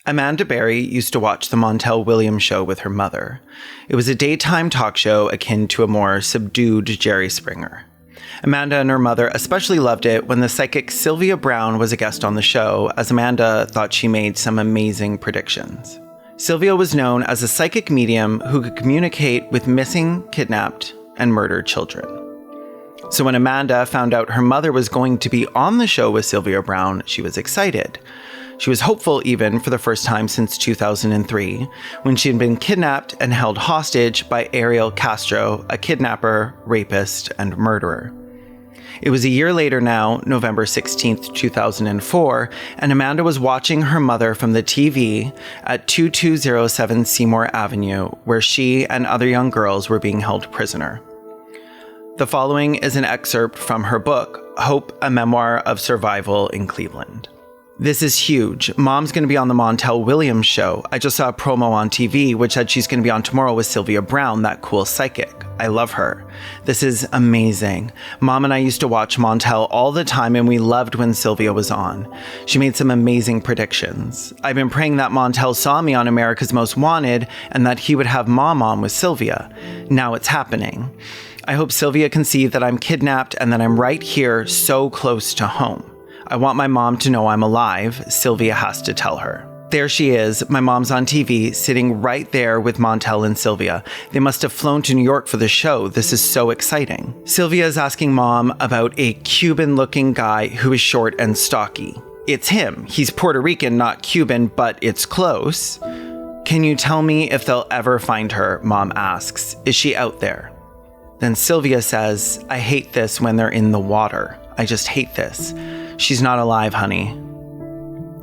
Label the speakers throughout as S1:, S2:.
S1: Amanda Berry used to watch the Montel Williams show with her mother. It was a daytime talk show akin to a more subdued Jerry Springer. Amanda and her mother especially loved it when the psychic Sylvia Browne was a guest on the show, as Amanda thought she made some amazing predictions. Sylvia was known as a psychic medium who could communicate with missing, kidnapped, and murdered children. So when Amanda found out her mother was going to be on the show with Sylvia Browne, she was excited. She was hopeful even for the first time since 2003, when she had been kidnapped and held hostage by Ariel Castro, a kidnapper, rapist, and murderer. It was a year later now, November 16th, 2004, and Amanda was watching her mother from the TV at 2207 Seymour Avenue, where she and other young girls were being held prisoner. The following is an excerpt from her book, Hope, a Memoir of Survival in Cleveland. This is huge. Mom's going to be on the Montel Williams show. I just saw a promo on TV which said she's going to be on tomorrow with Sylvia Browne, that cool psychic. I love her. This is amazing. Mom and I used to watch Montel all the time and we loved when Sylvia was on. She made some amazing predictions. I've been praying that Montel saw me on America's Most Wanted and that he would have Mom on with Sylvia. Now it's happening. I hope Sylvia can see that I'm kidnapped and that I'm right here so close to home. I want my mom to know I'm alive. Sylvia has to tell her. There she is. My mom's on TV, sitting right there with Montel and Sylvia. They must have flown to New York for the show. This is so exciting. Sylvia is asking Mom about a Cuban-looking guy who is short and stocky. It's him. He's Puerto Rican, not Cuban, but it's close. Can you tell me if they'll ever find her? Mom asks. Is she out there? Then Sylvia says, I hate this when they're in the water. I just hate this. She's not alive, honey.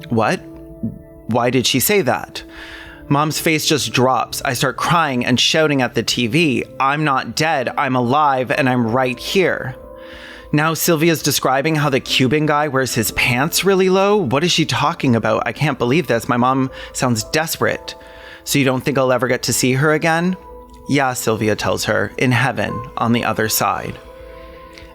S1: What? Why did she say that? Mom's face just drops. I start crying and shouting at the TV. I'm not dead. I'm alive and I'm right here. Now Sylvia's describing how the Cuban guy wears his pants really low. What is she talking about? I can't believe this. My mom sounds desperate. So you don't think I'll ever get to see her again? Yeah, Sylvia tells her, in heaven, on the other side.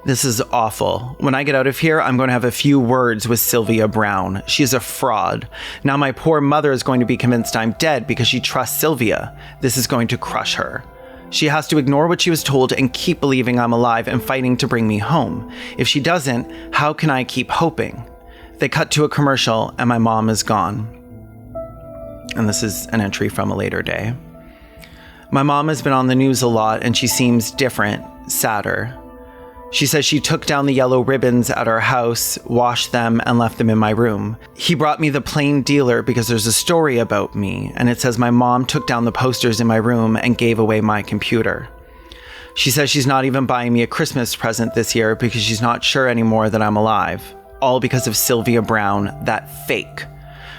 S1: This is awful. When I get out of here, I'm going to have a few words with Sylvia Browne. She's a fraud. Now my poor mother is going to be convinced I'm dead because she trusts Sylvia. This is going to crush her. She has to ignore what she was told and keep believing I'm alive and fighting to bring me home. If she doesn't, how can I keep hoping? They cut to a commercial and my mom is gone. And this is an entry from a later day. My mom has been on the news a lot and she seems different, sadder. She says she took down the yellow ribbons at our house, washed them, and left them in my room. He brought me the Plain Dealer because there's a story about me, and it says my mom took down the posters in my room and gave away my computer. She says she's not even buying me a Christmas present this year because she's not sure anymore that I'm alive. All because of Sylvia Browne, that fake.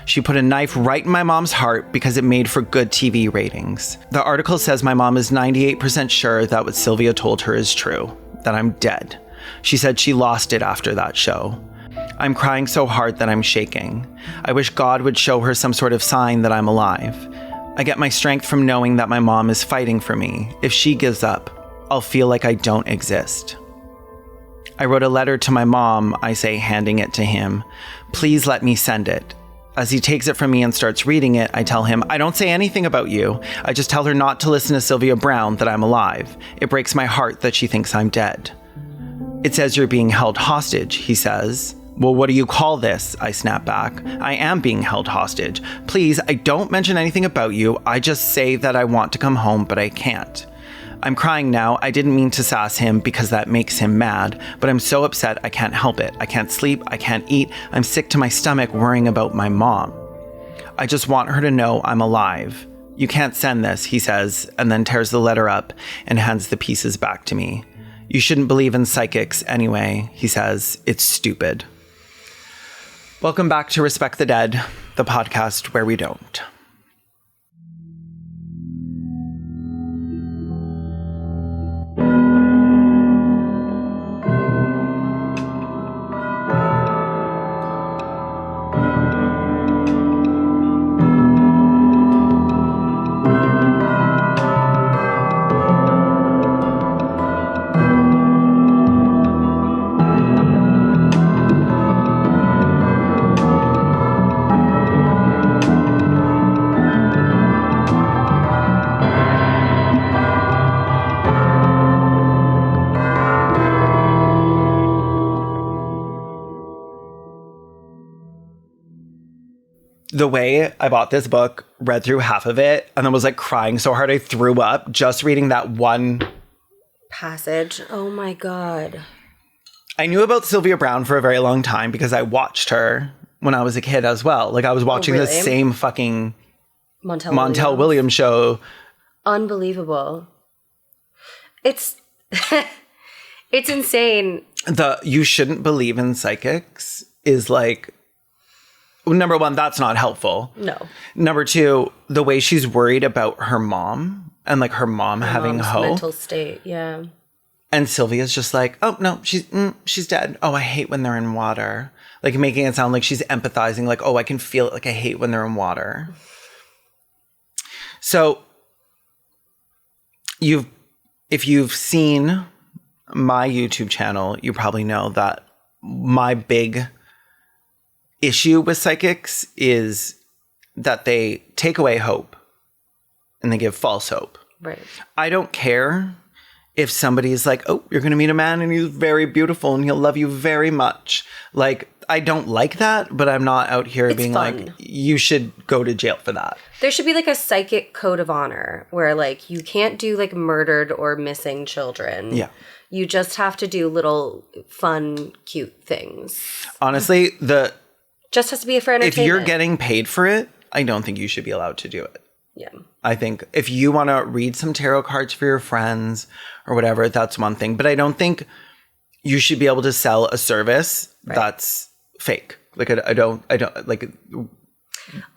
S1: She put a knife right in my mom's heart because it made for good TV ratings. The article says my mom is 98% sure that what Sylvia told her is true. That I'm dead. She said she lost it after that show. I'm crying so hard that I'm shaking. I wish God would show her some sort of sign that I'm alive. I get my strength from knowing that my mom is fighting for me. If she gives up, I'll feel like I don't exist. I wrote a letter to my mom, I say, handing it to him. Please let me send it. As he takes it from me and starts reading it, I tell him, I don't say anything about you. I just tell her not to listen to Sylvia Browne, that I'm alive. It breaks my heart that she thinks I'm dead. It says you're being held hostage, he says. Well, what do you call this? I snap back. I am being held hostage. Please, I don't mention anything about you. I just say that I want to come home, but I can't. I'm crying now. I didn't mean to sass him because that makes him mad, but I'm so upset I can't help it. I can't sleep. I can't eat. I'm sick to my stomach worrying about my mom. I just want her to know I'm alive. You can't send this, he says, and then tears the letter up and hands the pieces back to me. You shouldn't believe in psychics anyway, he says. It's stupid. Welcome back to Respect the Dead, the podcast where we don't. the way I bought this book, read through half of it, and then was like crying so hard I threw up just reading that one
S2: passage. Oh my God.
S1: I knew about Sylvia Browne for a very long time because I watched her when I was a kid as well. Like I was watching the same fucking Montel Williams show.
S2: Unbelievable. It's it's insane.
S1: The you shouldn't believe in psychics is like, number one, that's not helpful.
S2: No.
S1: Number two, the way she's worried about her mom and like her mom having hope.
S2: Mental state, yeah.
S1: And Sylvia's just like, oh, no, she's dead. Oh, I hate when they're in water. Like making it sound like she's empathizing. Like, oh, I can feel it. Like I hate when they're in water. So if you've seen my YouTube channel, you probably know that my big issue with psychics is that they take away hope and they give false hope.
S2: Right.
S1: I don't care if somebody's like, oh, you're going to meet a man and he's very beautiful and he'll love you very much. Like, I don't like that, but I'm not out here being fun. Like, you should go to jail for that.
S2: There should be like a psychic code of honor where like you can't do like murdered or missing children.
S1: Yeah.
S2: You just have to do little fun, cute things.
S1: Honestly,
S2: just has to be for entertainment.
S1: If you're getting paid for it, I don't think you should be allowed to do it.
S2: Yeah.
S1: I think if you want to read some tarot cards for your friends or whatever, that's one thing. But I don't think you should be able to sell a service that's fake. Like I don't like.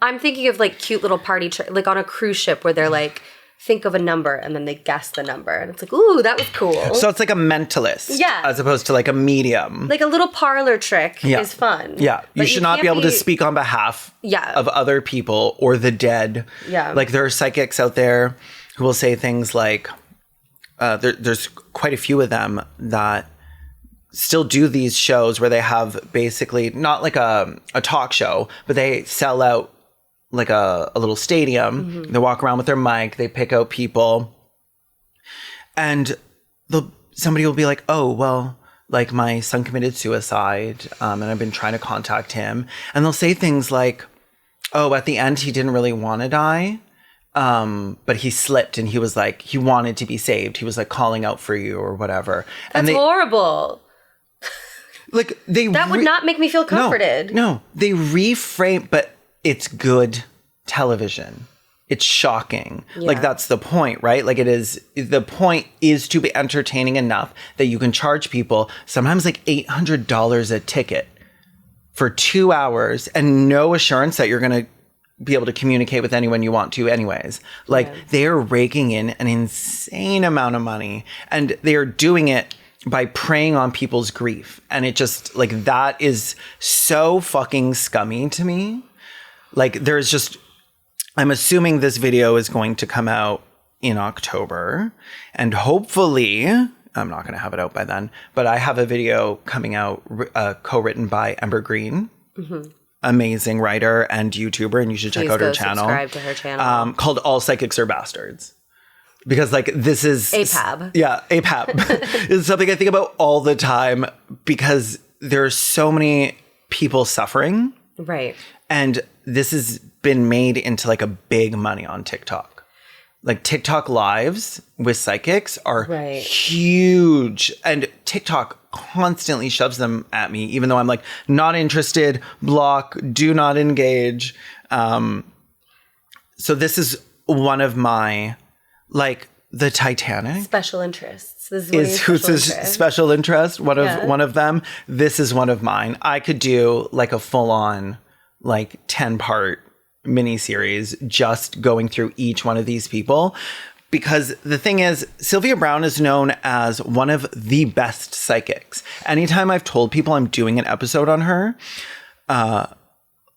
S2: I'm thinking of like cute little party, like on a cruise ship where they're like, think of a number and then they guess the number. And it's like, ooh, that was cool.
S1: So it's like a mentalist.
S2: Yeah.
S1: As opposed to like a medium.
S2: Like a little parlor trick is fun.
S1: Yeah. You should not be able to speak on behalf of other people or the dead.
S2: Yeah.
S1: Like there are psychics out there who will say things like, there's quite a few of them that still do these shows where they have basically not like a talk show, but they sell out like a little stadium. Mm-hmm. They walk around with their mic. They pick out people. And somebody will be like, oh, well, like my son committed suicide and I've been trying to contact him. And they'll say things like, oh, at the end, he didn't really want to die. But he slipped and he was like, he wanted to be saved. He was like calling out for you or whatever.
S2: That's horrible.
S1: Like
S2: that would not make me feel comforted.
S1: No, they reframe, but it's good television. It's shocking. Yeah. Like that's the point, right? Like the point is to be entertaining enough that you can charge people sometimes like $800 a ticket for 2 hours and no assurance that you're going to be able to communicate with anyone you want to anyways. Like they are raking in an insane amount of money and they are doing it by preying on people's grief. And it just like, that is so fucking scummy to me. Like there's just, I'm assuming this video is going to come out in October and hopefully, I'm not going to have it out by then, but I have a video coming out co-written by Ember Green, amazing writer and YouTuber, and you should check out her channel.
S2: Subscribe to her channel.
S1: Called All Psychics Are Bastards. Because like this is...
S2: APAB.
S1: Yeah, APAB. It's something I think about all the time because there's so many people suffering.
S2: Right.
S1: And this has been made into like a big money on TikTok. Like TikTok lives with psychics are huge. And TikTok constantly shoves them at me, even though I'm like, not interested, block, do not engage. So this is one of my, like the Titanic.
S2: Special interests. This
S1: is who's special interest. One of them. This is one of mine. I could do like a full on like 10-part miniseries just going through each one of these people. Because the thing is, Sylvia Browne is known as one of the best psychics. Anytime I've told people I'm doing an episode on her,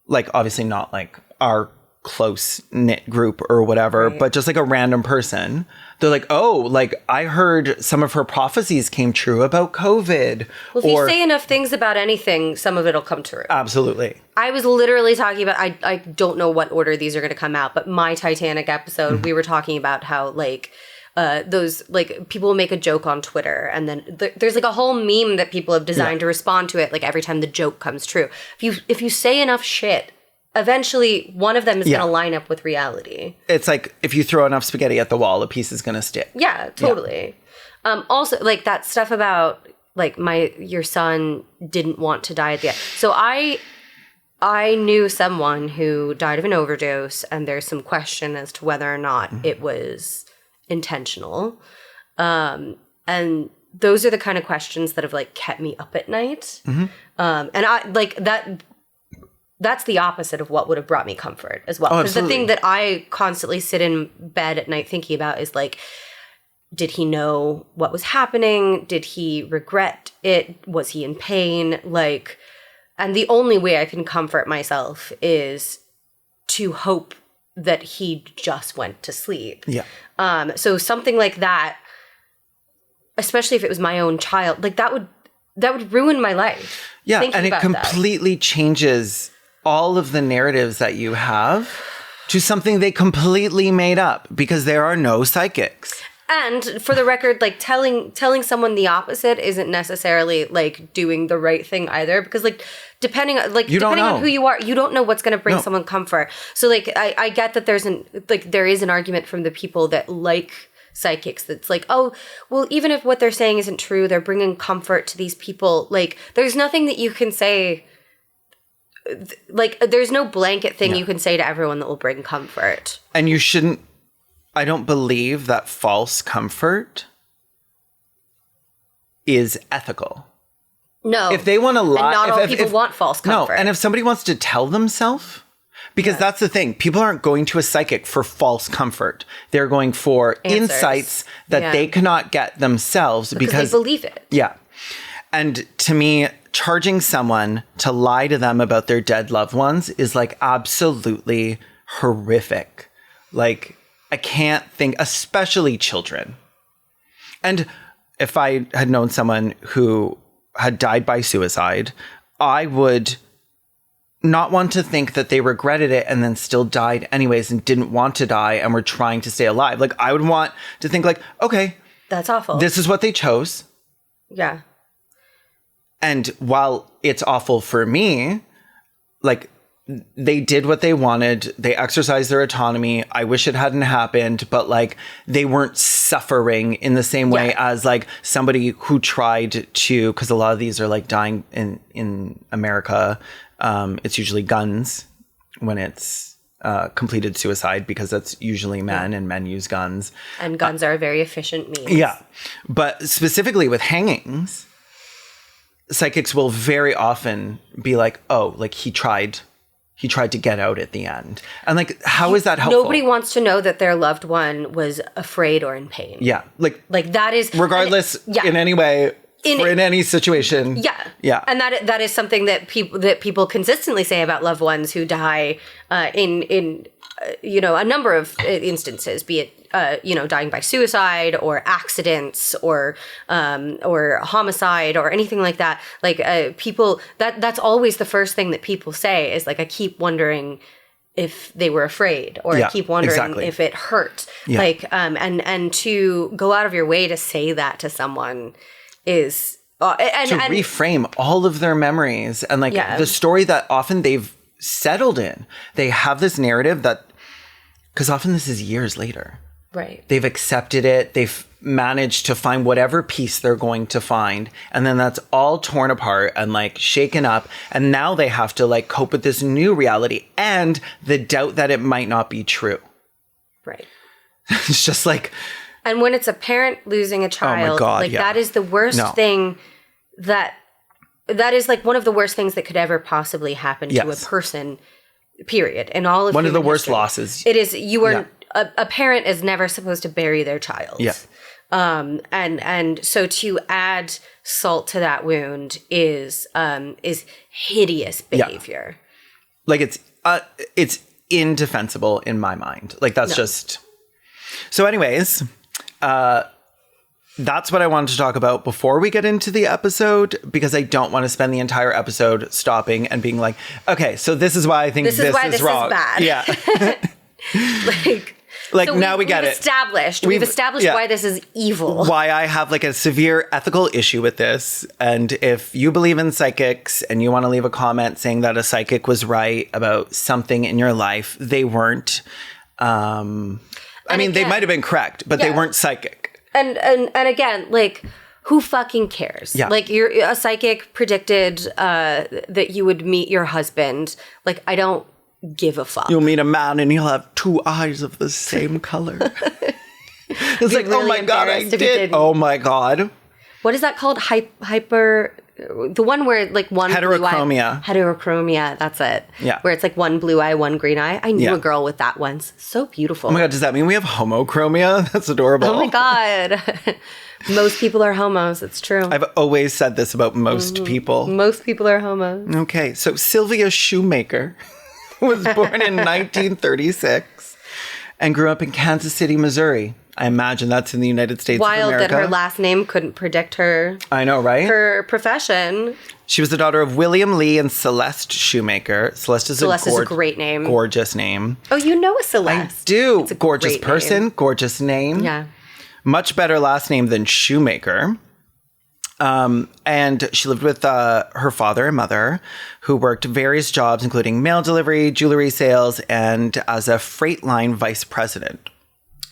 S1: like obviously not like our close-knit group or whatever, but just like a random person, they're like, oh, like I heard some of her prophecies came true about COVID.
S2: Well, if you say enough things about anything, some of it'll come true.
S1: Absolutely.
S2: I was literally talking about, I don't know what order these are going to come out, but my Titanic episode, we were talking about how like those like people will make a joke on Twitter and then there's like a whole meme that people have designed to respond to it like every time the joke comes true. If you say enough shit, eventually one of them is going to line up with reality.
S1: It's like if you throw enough spaghetti at the wall, a piece is going to stick.
S2: Yeah, totally. Yeah. Also, like that stuff about like your son didn't want to die at the end. So I knew someone who died of an overdose, and there's some question as to whether or not it was intentional. And those are the kind of questions that have like kept me up at night. And I like that. That's the opposite of what would have brought me comfort as well. Because the thing that I constantly sit in bed at night thinking about is like, did he know what was happening? Did he regret it? Was he in pain? Like, and the only way I can comfort myself is to hope that he just went to sleep.
S1: Yeah.
S2: So something like that, especially if it was my own child, like that would ruin my life.
S1: Yeah, and it completely changes all of the narratives that you have to something they completely made up because there are no psychics.
S2: And for the record, like telling someone the opposite isn't necessarily like doing the right thing either, because like depending on who you are, you don't know what's going to bring someone comfort. So like I get that there is an argument from the people that like psychics that's like, oh, well, even if what they're saying isn't true, they're bringing comfort to these people. Like there's nothing that you can say. Like there's no blanket thing you can say to everyone that will bring comfort.
S1: And you shouldn't. I don't believe that false comfort is ethical.
S2: No.
S1: If they want to lie...
S2: And not all people want false comfort.
S1: No, and if somebody wants to tell themselves... Because that's the thing. People aren't going to a psychic for false comfort. They're going for insights that they cannot get themselves because
S2: they believe it.
S1: Yeah. And to me, charging someone to lie to them about their dead loved ones is like absolutely horrific. Like... I can't think, especially children. And if I had known someone who had died by suicide, I would not want to think that they regretted it and then still died anyways and didn't want to die and were trying to stay alive. Like, I would want to think like, okay.
S2: That's awful.
S1: This is what they chose.
S2: Yeah.
S1: And while it's awful for me, like... They did what they wanted. They exercised their autonomy. I wish it hadn't happened, but like they weren't suffering in the same way as like somebody who tried to, because a lot of these are like dying in America. It's usually guns when it's completed suicide because that's usually men and men use guns.
S2: And guns are a very efficient means.
S1: Yeah. But specifically with hangings, psychics will very often be like, oh, like he tried to get out at the end. And like, how is that helpful?
S2: Nobody wants to know that their loved one was afraid or in pain.
S1: Yeah. Like
S2: that is...
S1: Regardless, in any way, in any situation.
S2: Yeah.
S1: Yeah.
S2: And that is something that people consistently say about loved ones who die in a number of instances, be it dying by suicide or accidents or homicide or anything like that. Like people, that's always the first thing that people say is like, I keep wondering if they were afraid or I keep wondering if it hurt. Yeah. Like, and to go out of your way to say that to someone is... and
S1: reframe all of their memories and like the story that often they've settled in. They have this narrative that, because often this is years later.
S2: Right.
S1: They've accepted it. They've managed to find whatever piece they're going to find. And then that's all torn apart and like shaken up. And now they have to like cope with this new reality and the doubt that it might not be true.
S2: Right.
S1: It's just like...
S2: And when it's a parent losing a child,
S1: oh my God,
S2: that is the worst thing that is like one of the worst things that could ever possibly happen to a person, period. And all of
S1: one of the worst
S2: history.
S1: Losses.
S2: It is, you are... A parent is never supposed to bury their child.
S1: Yeah.
S2: And so to add salt to that wound is hideous behavior.
S1: Yeah. Like it's indefensible in my mind. Like that's just... So anyways, that's what I wanted to talk about before we get into the episode, because I don't want to spend the entire episode stopping and being like, okay, so this is why I think this is wrong.
S2: Is bad.
S1: Yeah. Like, so now we get it.
S2: We've established why this is evil.
S1: Why I have like a severe ethical issue with this. And if you believe in psychics and you want to leave a comment saying that a psychic was right about something in your life, they weren't. I mean, they might have been correct, but they weren't psychic.
S2: And again, like, who fucking cares?
S1: Yeah.
S2: Like, a psychic predicted that you would meet your husband. Like, I don't give a fuck.
S1: You'll meet a man and he'll have two eyes of the same color. It's like, really, oh my God, I did. Oh my God.
S2: What is that called? Hyper... The one where like one
S1: heterochromia.
S2: Heterochromia, that's it.
S1: Yeah.
S2: Where it's like one blue eye, one green eye. I knew a girl with that once. So beautiful.
S1: Oh my God, does that mean we have homochromia? That's adorable.
S2: Oh my God. Most people are homos. It's true.
S1: I've always said this about most people.
S2: Most people are homos.
S1: Okay, so Sylvia Shoemaker was born in 1936 and grew up in Kansas City, Missouri. I imagine that's in the United States of America.
S2: Wild that her last name couldn't predict her.
S1: I know, right?
S2: Her profession.
S1: She was the daughter of William Lee and Celeste Shoemaker. Celeste is a
S2: great name.
S1: Gorgeous name.
S2: Oh, you know a Celeste.
S1: I do. It's a gorgeous person, gorgeous name.
S2: Yeah.
S1: Much better last name than Shoemaker. And she lived with her father and mother, who worked various jobs, including mail delivery, jewelry sales, and as a freight line vice president.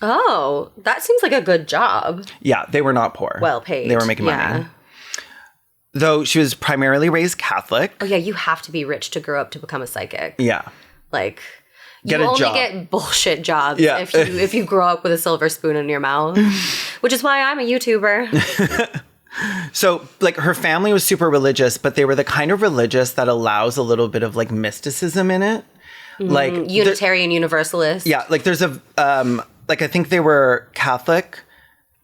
S2: Oh, that seems like a good job.
S1: Yeah, they were not poor.
S2: Well paid.
S1: They were making money. Though she was primarily raised Catholic.
S2: Oh, yeah, you have to be rich to grow up to become a psychic.
S1: Yeah.
S2: Like, you only get bullshit jobs if you grow up with a silver spoon in your mouth. Which is why I'm a YouTuber.
S1: So, like, her family was super religious, but they were the kind of religious that allows a little bit of, like, mysticism in it. Like
S2: Unitarian Universalist.
S1: Yeah, like, there's a, like, I think they were Catholic.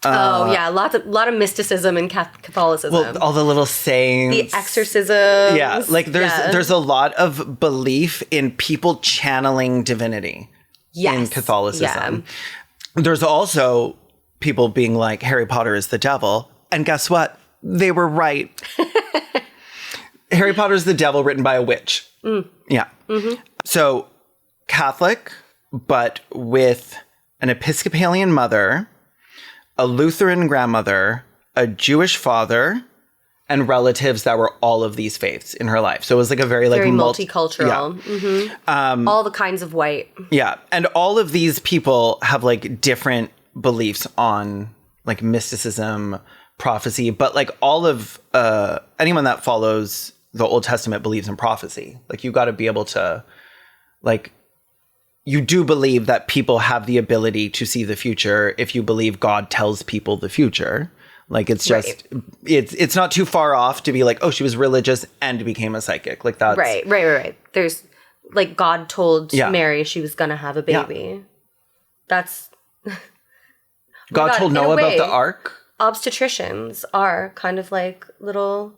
S2: A lot of mysticism in Catholicism.
S1: Well, all the little sayings.
S2: The exorcisms.
S1: Yeah, like, there's a lot of belief in people channeling divinity in Catholicism. Yeah. There's also people being like, Harry Potter is the devil. And guess what? They were right. Harry Potter's the devil written by a witch. Mm. Yeah. Mm-hmm. So Catholic, but with an Episcopalian mother, a Lutheran grandmother, a Jewish father, and relatives that were all of these faiths in her life. So it was like a very
S2: multicultural. Yeah. Mm-hmm. All the kinds of white.
S1: Yeah. And all of these people have like different beliefs on like mysticism, prophecy, but like all of anyone that follows the Old Testament believes in prophecy. Like you got to be able to, like, you do believe that people have the ability to see the future if you believe God tells people the future. Like it's just it's not too far off to be like, oh, she was religious and became a psychic. Like that's
S2: right. There's like God told Mary she was gonna have a baby. Yeah. That's
S1: God told Noah about the ark.
S2: Obstetricians are kind of like little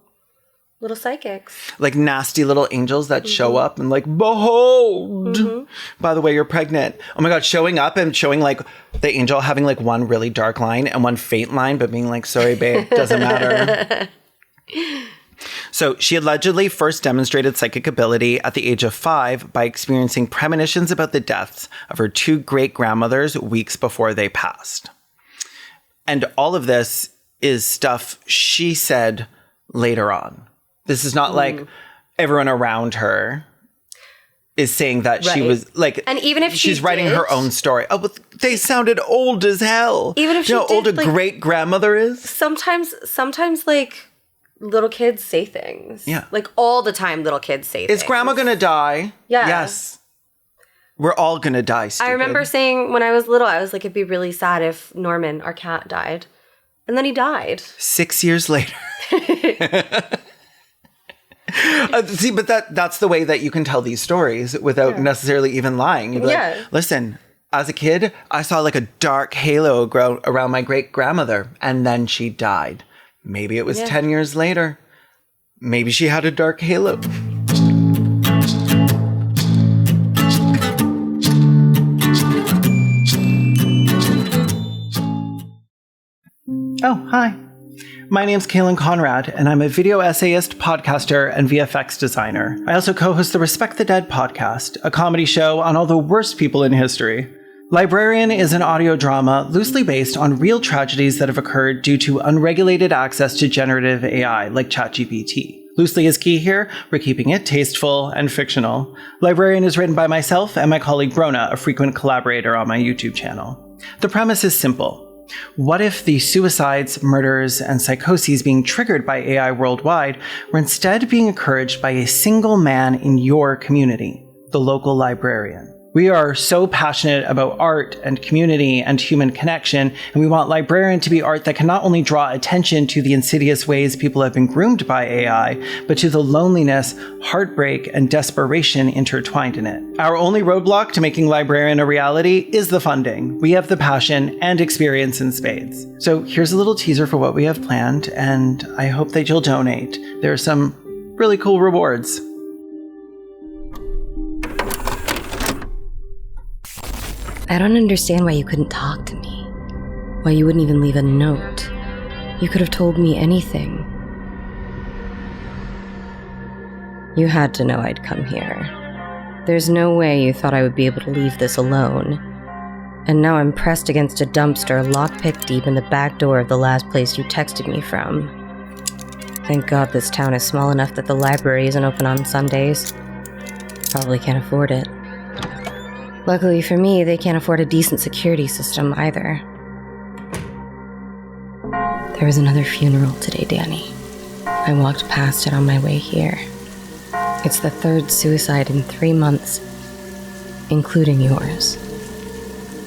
S2: psychics.
S1: Like nasty little angels that show up and like, behold, by the way, you're pregnant. Oh my God, showing up and showing like the angel having like one really dark line and one faint line, but being like, sorry, babe, doesn't matter. So she allegedly first demonstrated psychic ability at the age of 5 by experiencing premonitions about the deaths of her 2 great-grandmothers weeks before they passed. And all of this is stuff she said later on. This is not like everyone around her is saying that she was like,
S2: and even if
S1: she's writing her own story. Oh, but they sounded old as hell.
S2: Even if she
S1: you know how old a like, great grandmother is.
S2: Sometimes like little kids say things.
S1: Yeah,
S2: like all the time, little kids say things.
S1: Is grandma gonna die?
S2: Yeah.
S1: Yes. We're all gonna die, stupid.
S2: I remember saying when I was little, I was like, it'd be really sad if Norman, our cat, died. And then he died. 6
S1: years later. See, but that's the way that you can tell these stories without necessarily even lying. You'd be like, listen, as a kid, I saw like a dark halo grow around my great-grandmother, and then she died. Maybe it was 10 years later. Maybe she had a dark halo. Oh, hi. My name's Kaylin Conrad, and I'm a video essayist, podcaster, and VFX designer. I also co-host the Respect the Dead podcast, a comedy show on all the worst people in history. Librarian is an audio drama loosely based on real tragedies that have occurred due to unregulated access to generative AI like ChatGPT. Loosely is key here. We're keeping it tasteful and fictional. Librarian is written by myself and my colleague Brona, a frequent collaborator on my YouTube channel. The premise is simple. What if the suicides, murders, and psychoses being triggered by AI worldwide were instead being encouraged by a single man in your community, the local librarian? We are so passionate about art and community and human connection, and we want Librarian to be art that can not only draw attention to the insidious ways people have been groomed by AI, but to the loneliness, heartbreak, and desperation intertwined in it. Our only roadblock to making Librarian a reality is the funding. We have the passion and experience in spades. So here's a little teaser for what we have planned, and I hope that you'll donate. There are some really cool rewards.
S2: I don't understand why you couldn't talk to me. Why you wouldn't even leave a note. You could have told me anything. You had to know I'd come here. There's no way you thought I would be able to leave this alone. And now I'm pressed against a dumpster, lockpicked deep in the back door of the last place you texted me from. Thank God this town is small enough that the library isn't open on Sundays. Probably can't afford it. Luckily for me, they can't afford a decent security system either. There was another funeral today, Danny. I walked past it on my way here. It's the third suicide in 3 months, including yours.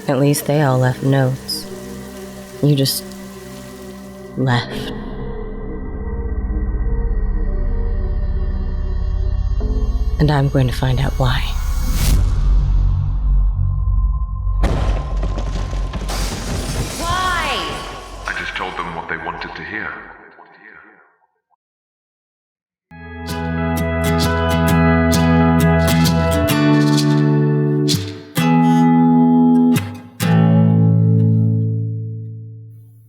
S2: At least they all left notes. You just left. And I'm going to find out why.
S3: Told them what they wanted to hear.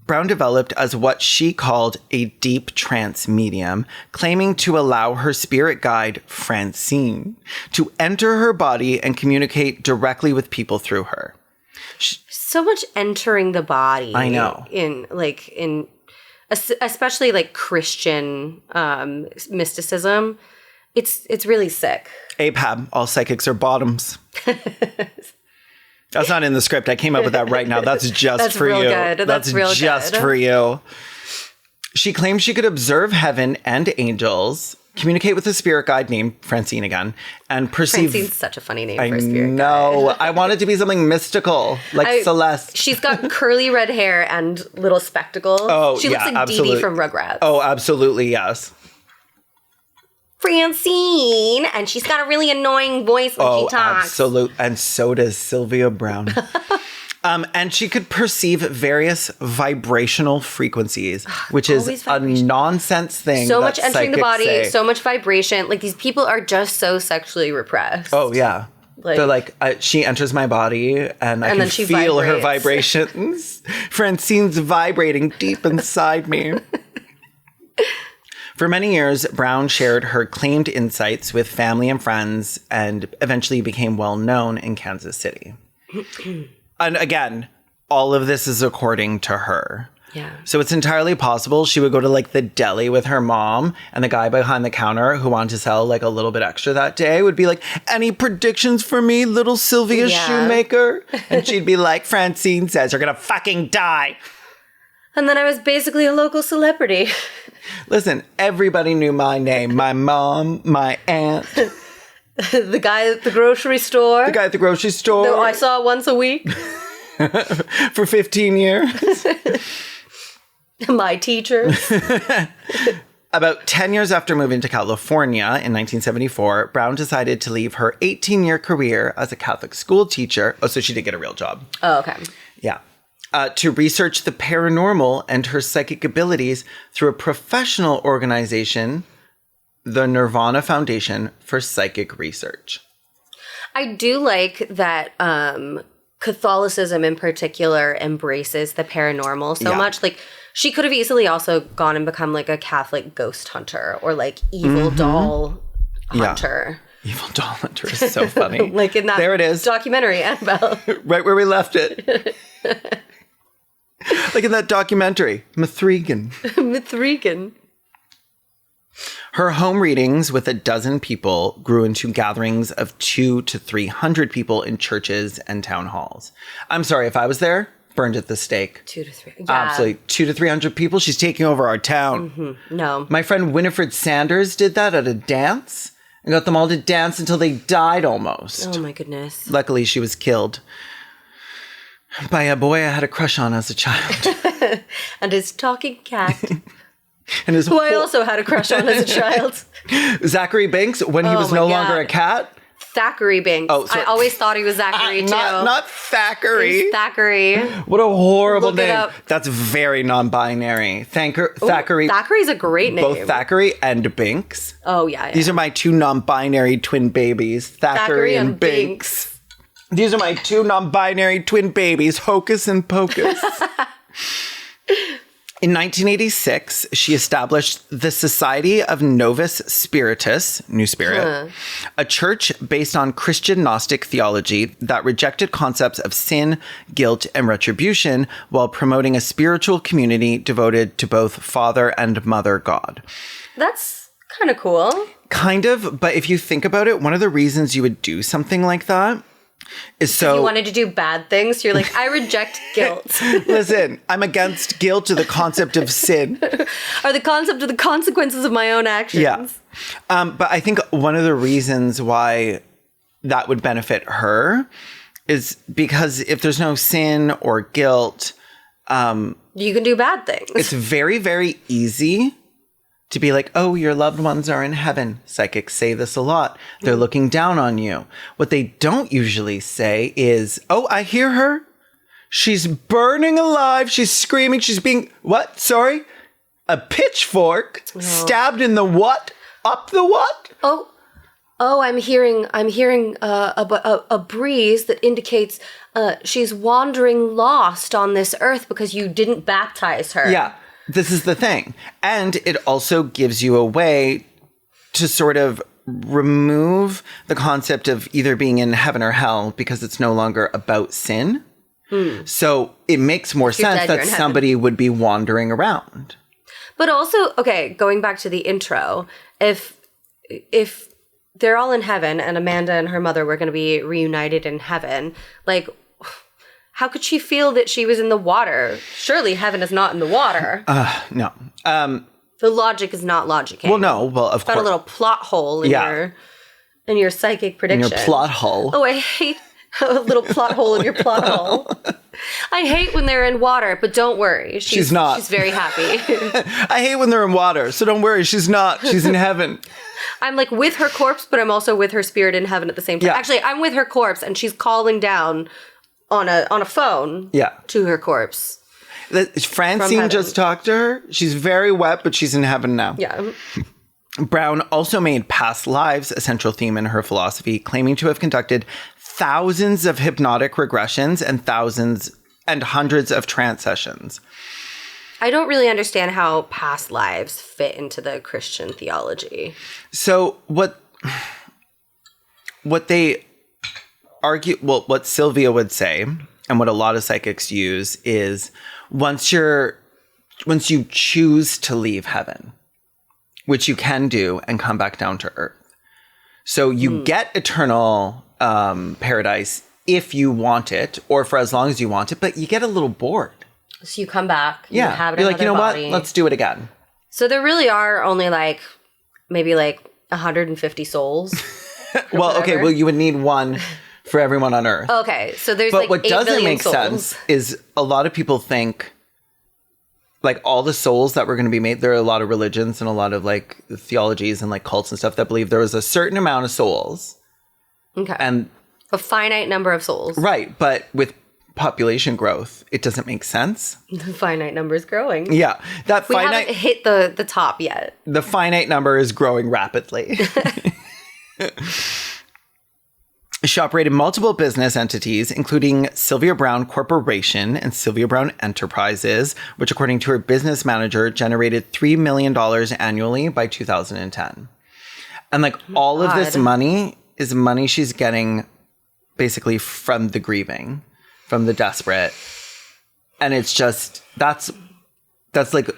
S1: Browne developed as what she called a deep trance medium, claiming to allow her spirit guide, Francine, to enter her body and communicate directly with people through her.
S2: So much entering the body.
S1: I know.
S2: Especially like Christian mysticism. It's really sick.
S1: APAB, all psychics are bottoms. That's not in the script. I came up with that right now. That's just for
S2: real
S1: you.
S2: Good. That's real
S1: just
S2: good.
S1: For you. She claimed she could observe heaven and angels, communicate with a spirit guide named Francine again, and perceive...
S2: Francine's such a funny name for a spirit guide.
S1: No, I want it to be something mystical, like Celeste.
S2: She's got curly red hair and little spectacles.
S1: Oh,
S2: she looks like
S1: absolutely.
S2: Dee Dee from Rugrats.
S1: Oh, absolutely, yes.
S2: Francine, and she's got a really annoying voice when she talks.
S1: Absolutely, and so does Sylvia Browne. And she could perceive various vibrational frequencies, which is a nonsense thing.
S2: So much entering the body,
S1: say.
S2: so much vibration. Like, these people are just so sexually repressed.
S1: Oh, yeah. They're like, she enters my body and I can feel her vibrations. Francine's vibrating deep inside me. For many years, Browne shared her claimed insights with family and friends and eventually became well known in Kansas City. And again, all of this is according to her.
S2: Yeah.
S1: So it's entirely possible she would go to like the deli with her mom, and the guy behind the counter who wanted to sell like a little bit extra that day would be like, "Any predictions for me, little Sylvia Shoemaker?" And she'd be like, "Francine says you're gonna fucking die."
S2: And then I was basically a local celebrity.
S1: Listen, everybody knew my name. My mom, my aunt.
S2: The guy at the grocery store.
S1: The guy at the grocery store.
S2: That I saw once a week.
S1: For 15 years.
S2: My teachers.
S1: About 10 years after moving to California in 1974, Browne decided to leave her 18-year career as a Catholic school teacher. Oh, so she did get a real job.
S2: Oh, okay.
S1: Yeah. To research the paranormal and her psychic abilities through a professional organization, the Nirvana Foundation for Psychic Research.
S2: I do like that Catholicism in particular embraces the paranormal so much. Like, she could have easily also gone and become like a Catholic ghost hunter or like evil doll hunter.
S1: Evil doll hunter is so funny.
S2: Like in that
S1: there it is.
S2: documentary, Annabelle.
S1: Right where we left it. Like in that documentary, Mithrigan.
S2: Mithrigan.
S1: Her home readings with 12 people grew into gatherings of 200 to 300 people in churches and town halls. I'm sorry, if I was there, burned at the stake.
S2: 2 to 3. Yeah.
S1: Absolutely. 200 to 300 people. She's taking over our town.
S2: Mm-hmm. No.
S1: My friend Winifred Sanders did that at a dance and got them all to dance until they died almost.
S2: Oh my goodness.
S1: Luckily, she was killed by a boy I had a crush on as a child.
S2: And his talking cat.
S1: And his
S2: who I also had a crush on as a child.
S1: Zachary Binks, when he was no longer a cat.
S2: Thackeray Binks.
S1: Oh, sorry.
S2: I always thought he was Zachary, too.
S1: Not Thackeray.
S2: He's Thackeray.
S1: What a horrible
S2: Look it
S1: name.
S2: up.
S1: That's very non-binary. Thackeray.
S2: Thackeray's a great name.
S1: Both Thackeray and Binks.
S2: Oh, yeah.
S1: These are my 2 non-binary twin babies, Thackeray and Binks. These are my 2 non-binary twin babies, Hocus and Pocus. In 1986, she established the Society of Novus Spiritus, New Spirit, a church based on Christian Gnostic theology that rejected concepts of sin, guilt, and retribution while promoting a spiritual community devoted to both Father and Mother God.
S2: That's kind of cool.
S1: Kind of, but if you think about it, one of the reasons you would do something like that is so...
S2: If you wanted to do bad things, you're like, I reject guilt.
S1: Listen, I'm against guilt to the concept of sin.
S2: Or the concept of the consequences of my own actions.
S1: Yeah. But I think one of the reasons why that would benefit her is because if there's no sin or guilt...
S2: you can do bad things.
S1: It's very, very easy to be like, oh, your loved ones are in heaven. Psychics say this a lot. They're looking down on you. What they don't usually say is, oh, I hear her. She's burning alive. She's screaming. She's being, what? Sorry? A pitchfork stabbed in the what? Up the what?
S2: Oh, I'm hearing a breeze that indicates she's wandering lost on this earth because you didn't baptize her.
S1: Yeah. This is the thing. And it also gives you a way to sort of remove the concept of either being in heaven or hell because it's no longer about sin. So it makes more sense that somebody would be wandering around.
S2: But also, okay, going back to the intro, if they're all in heaven and Amanda and her mother were going to be reunited in heaven, like... How could she feel that she was in the water? Surely heaven is not in the water.
S1: No.
S2: The logic is not logicking.
S1: Well, no. Well, of course.
S2: Got a little plot hole in your psychic prediction.
S1: In your plot hole.
S2: Oh, I hate a little plot hole in your plot hole. I hate when they're in water, but don't worry.
S1: She's not.
S2: She's very happy.
S1: I hate when they're in water, so don't worry. She's not. She's in heaven.
S2: I'm like with her corpse, but I'm also with her spirit in heaven at the same time.
S1: Yeah.
S2: Actually, I'm with her corpse, and she's calling down on a phone to her corpse.
S1: Francine just talked to her. She's very wet, but she's in heaven now.
S2: Yeah.
S1: Brown also made past lives a central theme in her philosophy, claiming to have conducted thousands of hypnotic regressions and thousands and hundreds of trance sessions.
S2: I don't really understand how past lives fit into the Christian theology.
S1: So what they argue, well, what Sylvia would say, and what a lot of psychics use, is once you choose to leave heaven, which you can do, and come back down to earth. So you get eternal paradise if you want it, or for as long as you want it, but you get a little bored.
S2: So you come back, you
S1: Yeah,
S2: have
S1: you're like, you know
S2: body.
S1: what? Let's do it again.
S2: So there really are only maybe 150 souls.
S1: Well, okay, well, you would need one for everyone on earth.
S2: Okay, so there's
S1: But what
S2: 8
S1: doesn't
S2: billion
S1: make
S2: souls.
S1: sense is a lot of people think all the souls that were going to be made, there are a lot of religions and a lot of theologies and cults and stuff that believe there was a certain amount of souls.
S2: Okay.
S1: And
S2: a finite number of souls.
S1: right, but with population growth, it doesn't make sense.
S2: The finite number is growing.
S1: Yeah, that
S2: We
S1: finite
S2: haven't hit the top yet.
S1: the finite number is growing rapidly. She operated multiple business entities, including Sylvia Browne Corporation and Sylvia Browne Enterprises, which, according to her business manager, generated $3 million annually by 2010. And like all of this
S2: God.
S1: money is money she's getting basically from the grieving, from the desperate. And it's just, that's like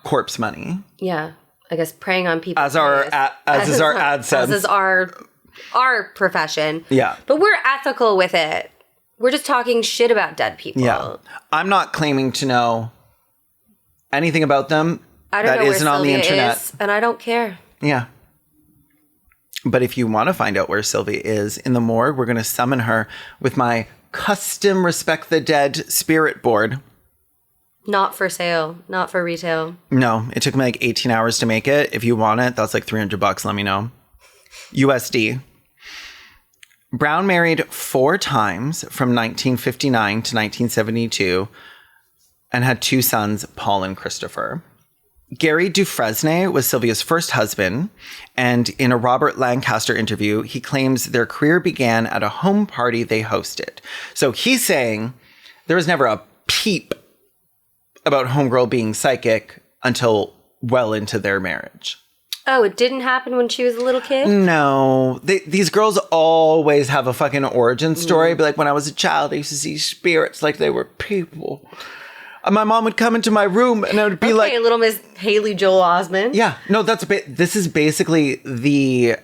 S1: corpse money.
S2: Yeah. I guess preying on people.
S1: As is our AdSense.
S2: As is our profession.
S1: Yeah.
S2: But we're ethical with it. We're just talking shit about dead people.
S1: Yeah. I'm not claiming to know anything about them
S2: I don't
S1: that
S2: know where
S1: isn't on the
S2: Sylvia
S1: internet.
S2: is, and I don't care.
S1: Yeah. But if you want to find out where Sylvia is in the morgue, we're going to summon her with my custom Respect the Dead spirit board.
S2: Not for sale. Not for retail.
S1: No, it took me like 18 hours to make it. If you want it, that's like $300. Let me know. USD. Browne married 4 times from 1959 to 1972 and had 2 sons, Paul and Christopher. Gary Dufresne was Sylvia's first husband, and in a Robert Lancaster interview, he claims their career began at a home party they hosted. So he's saying there was never a peep about Homegirl being psychic until well into their marriage.
S2: Oh, it didn't happen when she was a little kid?
S1: No. These girls always have a fucking origin story. Be like, when I was a child, I used to see spirits like they were people. And my mom would come into my room and I would be like...
S2: little Miss Haley Joel Osment.
S1: Yeah. No, this is basically the...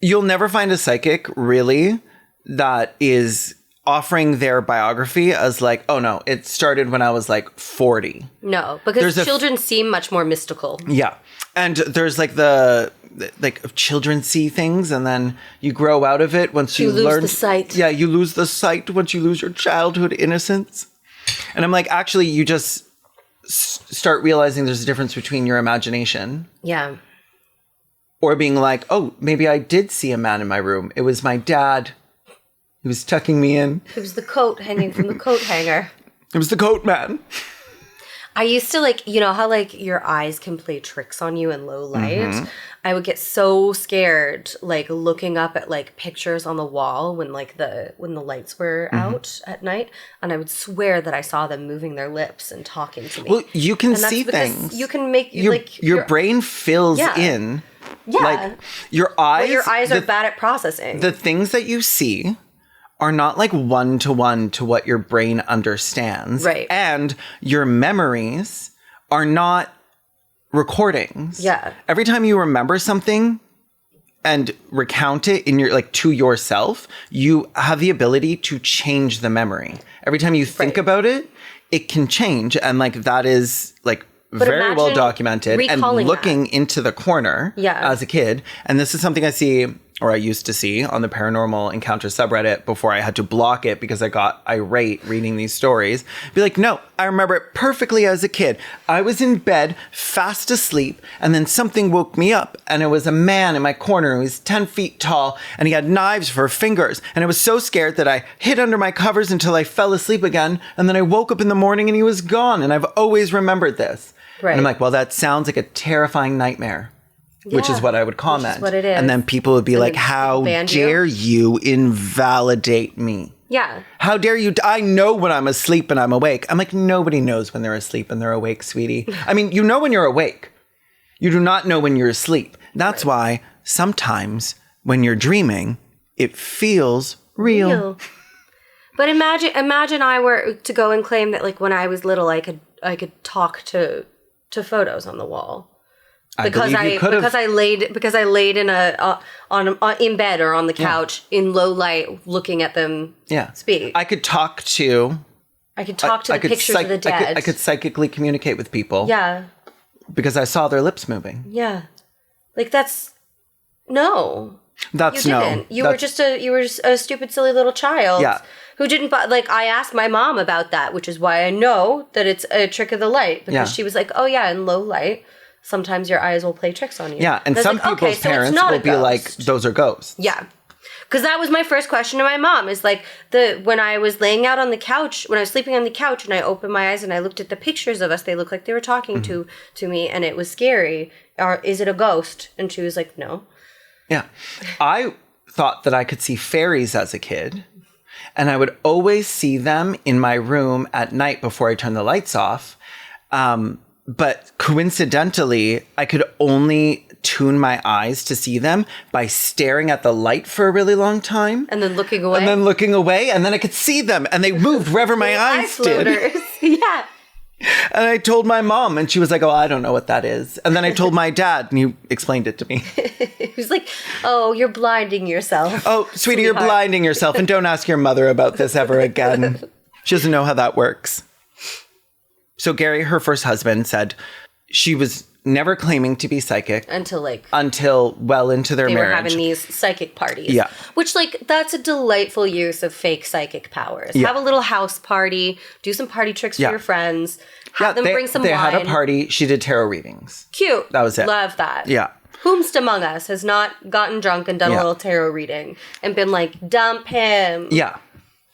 S1: you'll never find a psychic, really, that is offering their biography as like, oh no, it started when I was like 40.
S2: No, because children seem much more mystical.
S1: Yeah. And there's like the children see things and then you grow out of it once you learn.
S2: You lose the sight.
S1: Yeah, you lose the sight once you lose your childhood innocence. And I'm like, actually, you just start realizing there's a difference between your imagination.
S2: Yeah.
S1: Or being like, oh, maybe I did see a man in my room. It was my dad. He was tucking me in.
S2: It was the coat hanging from the coat hanger.
S1: It was the coat man.
S2: I used to you know how your eyes can play tricks on you in low light? Mm-hmm. I would get so scared looking up at pictures on the wall when when the lights were out at night, and I would swear that I saw them moving their lips and talking to me.
S1: Well, you can see things.
S2: You can make
S1: your brain fills in.
S2: Yeah.
S1: Your eyes.
S2: Well, your eyes are bad at processing.
S1: The things that you see are not one-to-one to what your brain understands.
S2: Right.
S1: And your memories are not recordings.
S2: Yeah.
S1: Every time you remember something and recount it in your to yourself, you have the ability to change the memory. Every time you think about it, it can change. And that is very well documented. And looking into the corner as a kid. And this is something I see, or I used to see, on the Paranormal Encounters subreddit before I had to block it because I got irate reading these stories. Be like, no, I remember it perfectly as a kid. I was in bed, fast asleep, and then something woke me up, and it was a man in my corner who was 10 feet tall, and he had knives for fingers. And I was so scared that I hid under my covers until I fell asleep again, and then I woke up in the morning and he was gone, and I've always remembered this. Right. And I'm like, well, that sounds like a terrifying nightmare. Yeah, which is what I would comment. Which is what it is. And then people would be like, how dare you invalidate me?
S2: Yeah.
S1: How dare you? I know when I'm asleep and I'm awake. I'm like, nobody knows when they're asleep and they're awake, sweetie. I mean, you know when you're awake. You do not know when you're asleep. That's why sometimes when you're dreaming, it feels real.
S2: But imagine I were to go and claim that when I was little, I could talk to photos on the wall. Because I laid in in bed or on the couch in low light, looking at them speak.
S1: I could talk to the
S2: pictures of the dead.
S1: I could psychically communicate with people.
S2: Yeah.
S1: Because I saw their lips moving.
S2: Yeah. That's no.
S1: That's
S2: you
S1: no.
S2: Didn't. You were just a stupid, silly little child.
S1: Yeah.
S2: Who didn't I asked my mom about that, which is why I know that it's a trick of the light, because she was like, oh yeah, in low light, sometimes your eyes will play tricks on you.
S1: Yeah, and some people's parents will be like, those are ghosts.
S2: Yeah. Because that was my first question to my mom, is when I was laying out on the couch, when I was sleeping on the couch and I opened my eyes and I looked at the pictures of us, they looked like they were talking to me, and it was scary. Or is it a ghost? And she was like, no.
S1: Yeah. I thought that I could see fairies as a kid, and I would always see them in my room at night before I turned the lights off. But coincidentally, I could only tune my eyes to see them by staring at the light for a really long time.
S2: And then looking away.
S1: And then I could see them. And they moved wherever my eyes did.
S2: Yeah.
S1: And I told my mom, and she was like, oh, I don't know what that is. And then I told my dad, and he explained it to me.
S2: He was like, oh, you're blinding yourself.
S1: Oh, sweetie, you're blinding yourself. And don't ask your mother about this ever again. She doesn't know how that works. So Gary, her first husband, said she was never claiming to be psychic. Until well into their marriage.
S2: They were having these psychic parties.
S1: Yeah.
S2: Which, that's a delightful use of fake psychic powers.
S1: Yeah.
S2: Have a little house party. Do some party tricks for your friends. Have them bring some wine.
S1: They had a party. She did tarot readings.
S2: Cute.
S1: That was it.
S2: Love that.
S1: Yeah.
S2: Whomst among us has not gotten drunk and done a little tarot reading and been like, dump him.
S1: Yeah.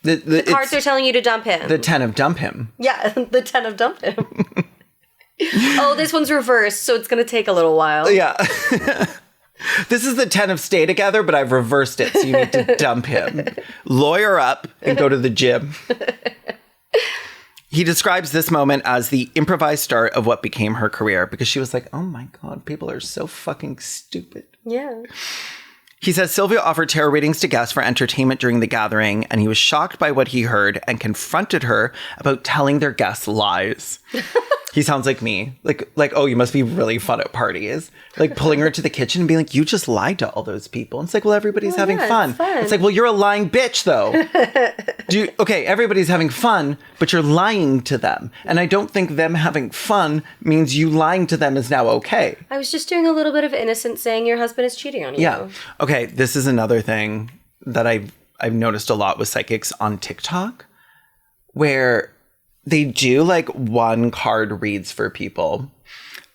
S2: The cards are telling you to dump him.
S1: The 10 of dump him.
S2: Yeah, the 10 of dump him. Oh, this one's reversed, so it's going to take a little while.
S1: Yeah. This is the 10 of stay together, but I've reversed it, so you need to dump him. Lawyer up and go to the gym. He describes this moment as the improvised start of what became her career because she was like, oh my God, people are so fucking stupid.
S2: Yeah.
S1: He says Sylvia offered tarot readings to guests for entertainment during the gathering, and he was shocked by what he heard and confronted her about telling their guests lies. He sounds like me. Like, oh, you must be really fun at parties. Like pulling her to the kitchen and being like, you just lied to all those people. And it's like, well, everybody's having fun. It's like, well, you're a lying bitch, though. Okay, everybody's having fun, but you're lying to them. And I don't think them having fun means you lying to them is now okay.
S2: I was just doing a little bit of innocent saying your husband is cheating on you.
S1: Yeah. Okay, this is another thing that I've noticed a lot with psychics on TikTok, where they do one card reads for people.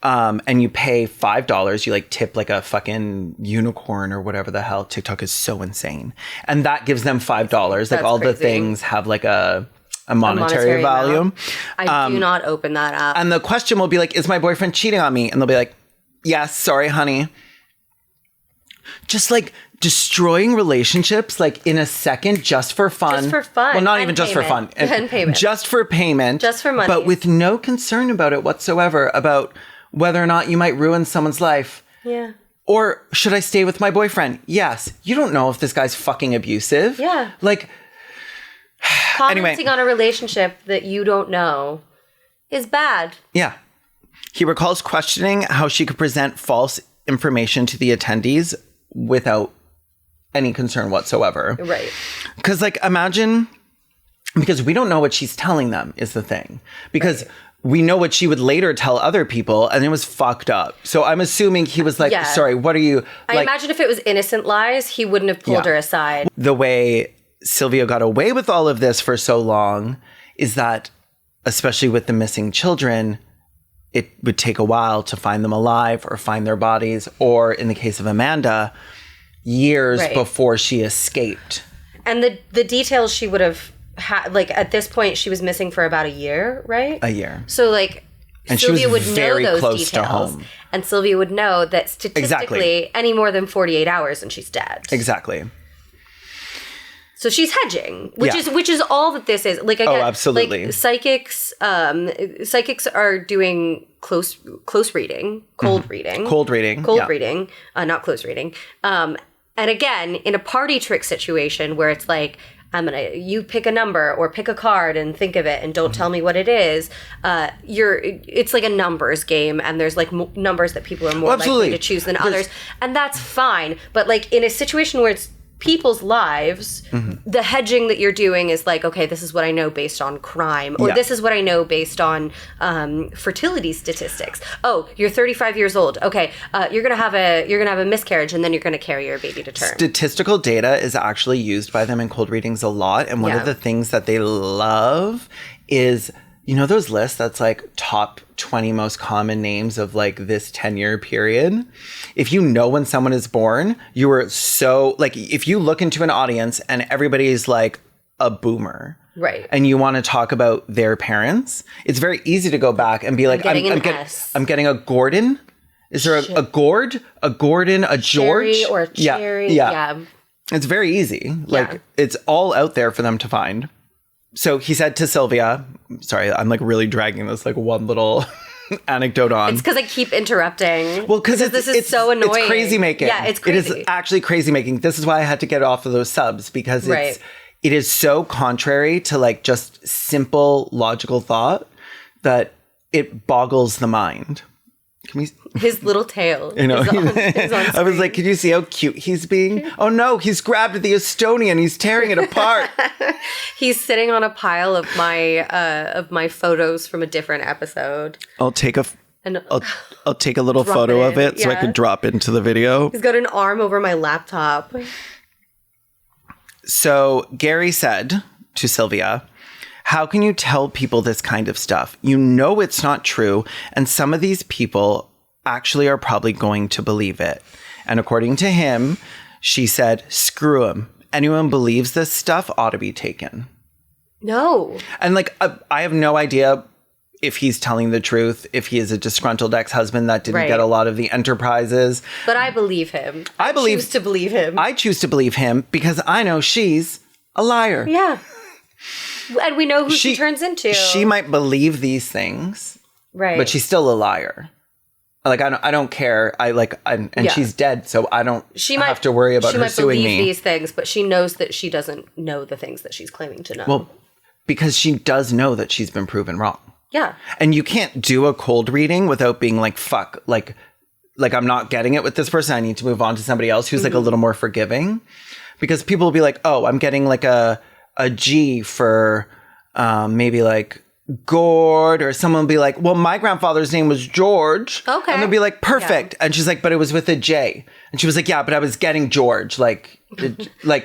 S1: And you pay $5. You tip a fucking unicorn or whatever the hell. TikTok is so insane. And that gives them $5. That's all crazy. The things have a monetary value.
S2: I do not open that up.
S1: And the question will be is my boyfriend cheating on me? And they'll be like, yes, sorry, honey. Just destroying relationships in a second just for fun.
S2: Just for fun.
S1: Well, not even just for fun.
S2: And payment.
S1: Just for payment.
S2: Just for money.
S1: But with no concern about it whatsoever, about whether or not you might ruin someone's life.
S2: Yeah.
S1: Or should I stay with my boyfriend? Yes. You don't know if this guy's fucking abusive.
S2: Yeah. Commenting on a relationship that you don't know is bad.
S1: Yeah. He recalls questioning how she could present false information to the attendees without any concern whatsoever.
S2: Right.
S1: Because imagine, because we don't know what she's telling them is the thing. Because we know what she would later tell other people, and it was fucked up. So I'm assuming he was sorry, what are you...
S2: I imagine if it was innocent lies, he wouldn't have pulled her aside.
S1: The way Sylvia got away with all of this for so long is that, especially with the missing children, it would take a while to find them alive or find their bodies, or in the case of Amanda, years before she escaped.
S2: And the details she would have had, at this point, she was missing for about a year, right?
S1: A year.
S2: So,
S1: and
S2: Sylvia would
S1: very
S2: know those
S1: close
S2: details.
S1: To home.
S2: And Sylvia would know that statistically, any more than 48 hours and she's dead.
S1: Exactly.
S2: So she's hedging, which is all that this is. Again,
S1: absolutely.
S2: Psychics are doing close reading, cold reading, not close reading. And again, in a party trick situation where it's you pick a number or pick a card and think of it and don't tell me what it is. It's like a numbers game, and there's numbers that people are more likely to choose than others, and that's fine. But in a situation where it's people's lives, the hedging that you're doing is okay, this is what I know based on crime, or this is what I know based on fertility statistics. Oh, you're 35 years old. Okay, you're gonna have a miscarriage, and then you're gonna carry your baby to term.
S1: Statistical data is actually used by them in cold readings a lot, and one of the things that they love is, those lists that's top 20 most common names of this 10-year period. If you know when someone is born, you are so if you look into an audience and everybody's a boomer.
S2: Right.
S1: And you want to talk about their parents, it's very easy to go back and be I'm getting a Gordon. Is there a Gord, a Gordon, a George?
S2: Cherry or Cherry. Yeah.
S1: It's very easy. It's all out there for them to find. So he said to Sylvia, sorry, I'm really dragging this one little anecdote on.
S2: It's because I keep interrupting.
S1: Well, because
S2: this is so annoying.
S1: It's crazy making.
S2: Yeah, it's crazy.
S1: It is actually crazy making. This is why I had to get off of those subs, because it is so contrary to like just simple logical thought that it boggles the mind.
S2: His little tail.
S1: You know,
S2: is on
S1: I was like, "Can you see how cute he's being?" Oh no, he's grabbed the Estonian. He's tearing it apart.
S2: He's sitting on a pile of my photos from a different episode.
S1: I'll take a little photo of it so I could drop into the video.
S2: He's got an arm over my laptop.
S1: So Gary said to Sylvia, "How can you tell people this kind of stuff? You know it's not true, and some of these people actually are probably going to believe it." And according to him, she said, "Screw him. Anyone believes this stuff ought to be taken."
S2: No.
S1: And like, I have no idea if he's telling the truth, if he is a disgruntled ex-husband that didn't get a lot of the enterprises.
S2: But I believe him. I choose to believe him.
S1: I choose to believe him because I know she's a liar.
S2: Yeah. And we know who she turns into.
S1: She might believe these things,
S2: right?
S1: But she's still a liar. Like I don't care. She's dead, so I don't have to worry about her suing me.
S2: She might believe these things, but she knows that she doesn't know the things that she's claiming to know.
S1: Well, because she does know that she's been proven wrong.
S2: Yeah.
S1: And you can't do a cold reading without being like, fuck, like I'm not getting it with this person. I need to move on to somebody else who's like a little more forgiving. Because people will be like, oh, I'm getting like a G for maybe like Gord, or someone will be like, well, my grandfather's name was George.
S2: Okay.
S1: And they'll be like, perfect. Yeah. And she's like, but it was with a J. And she was like, yeah, but I was getting George. Like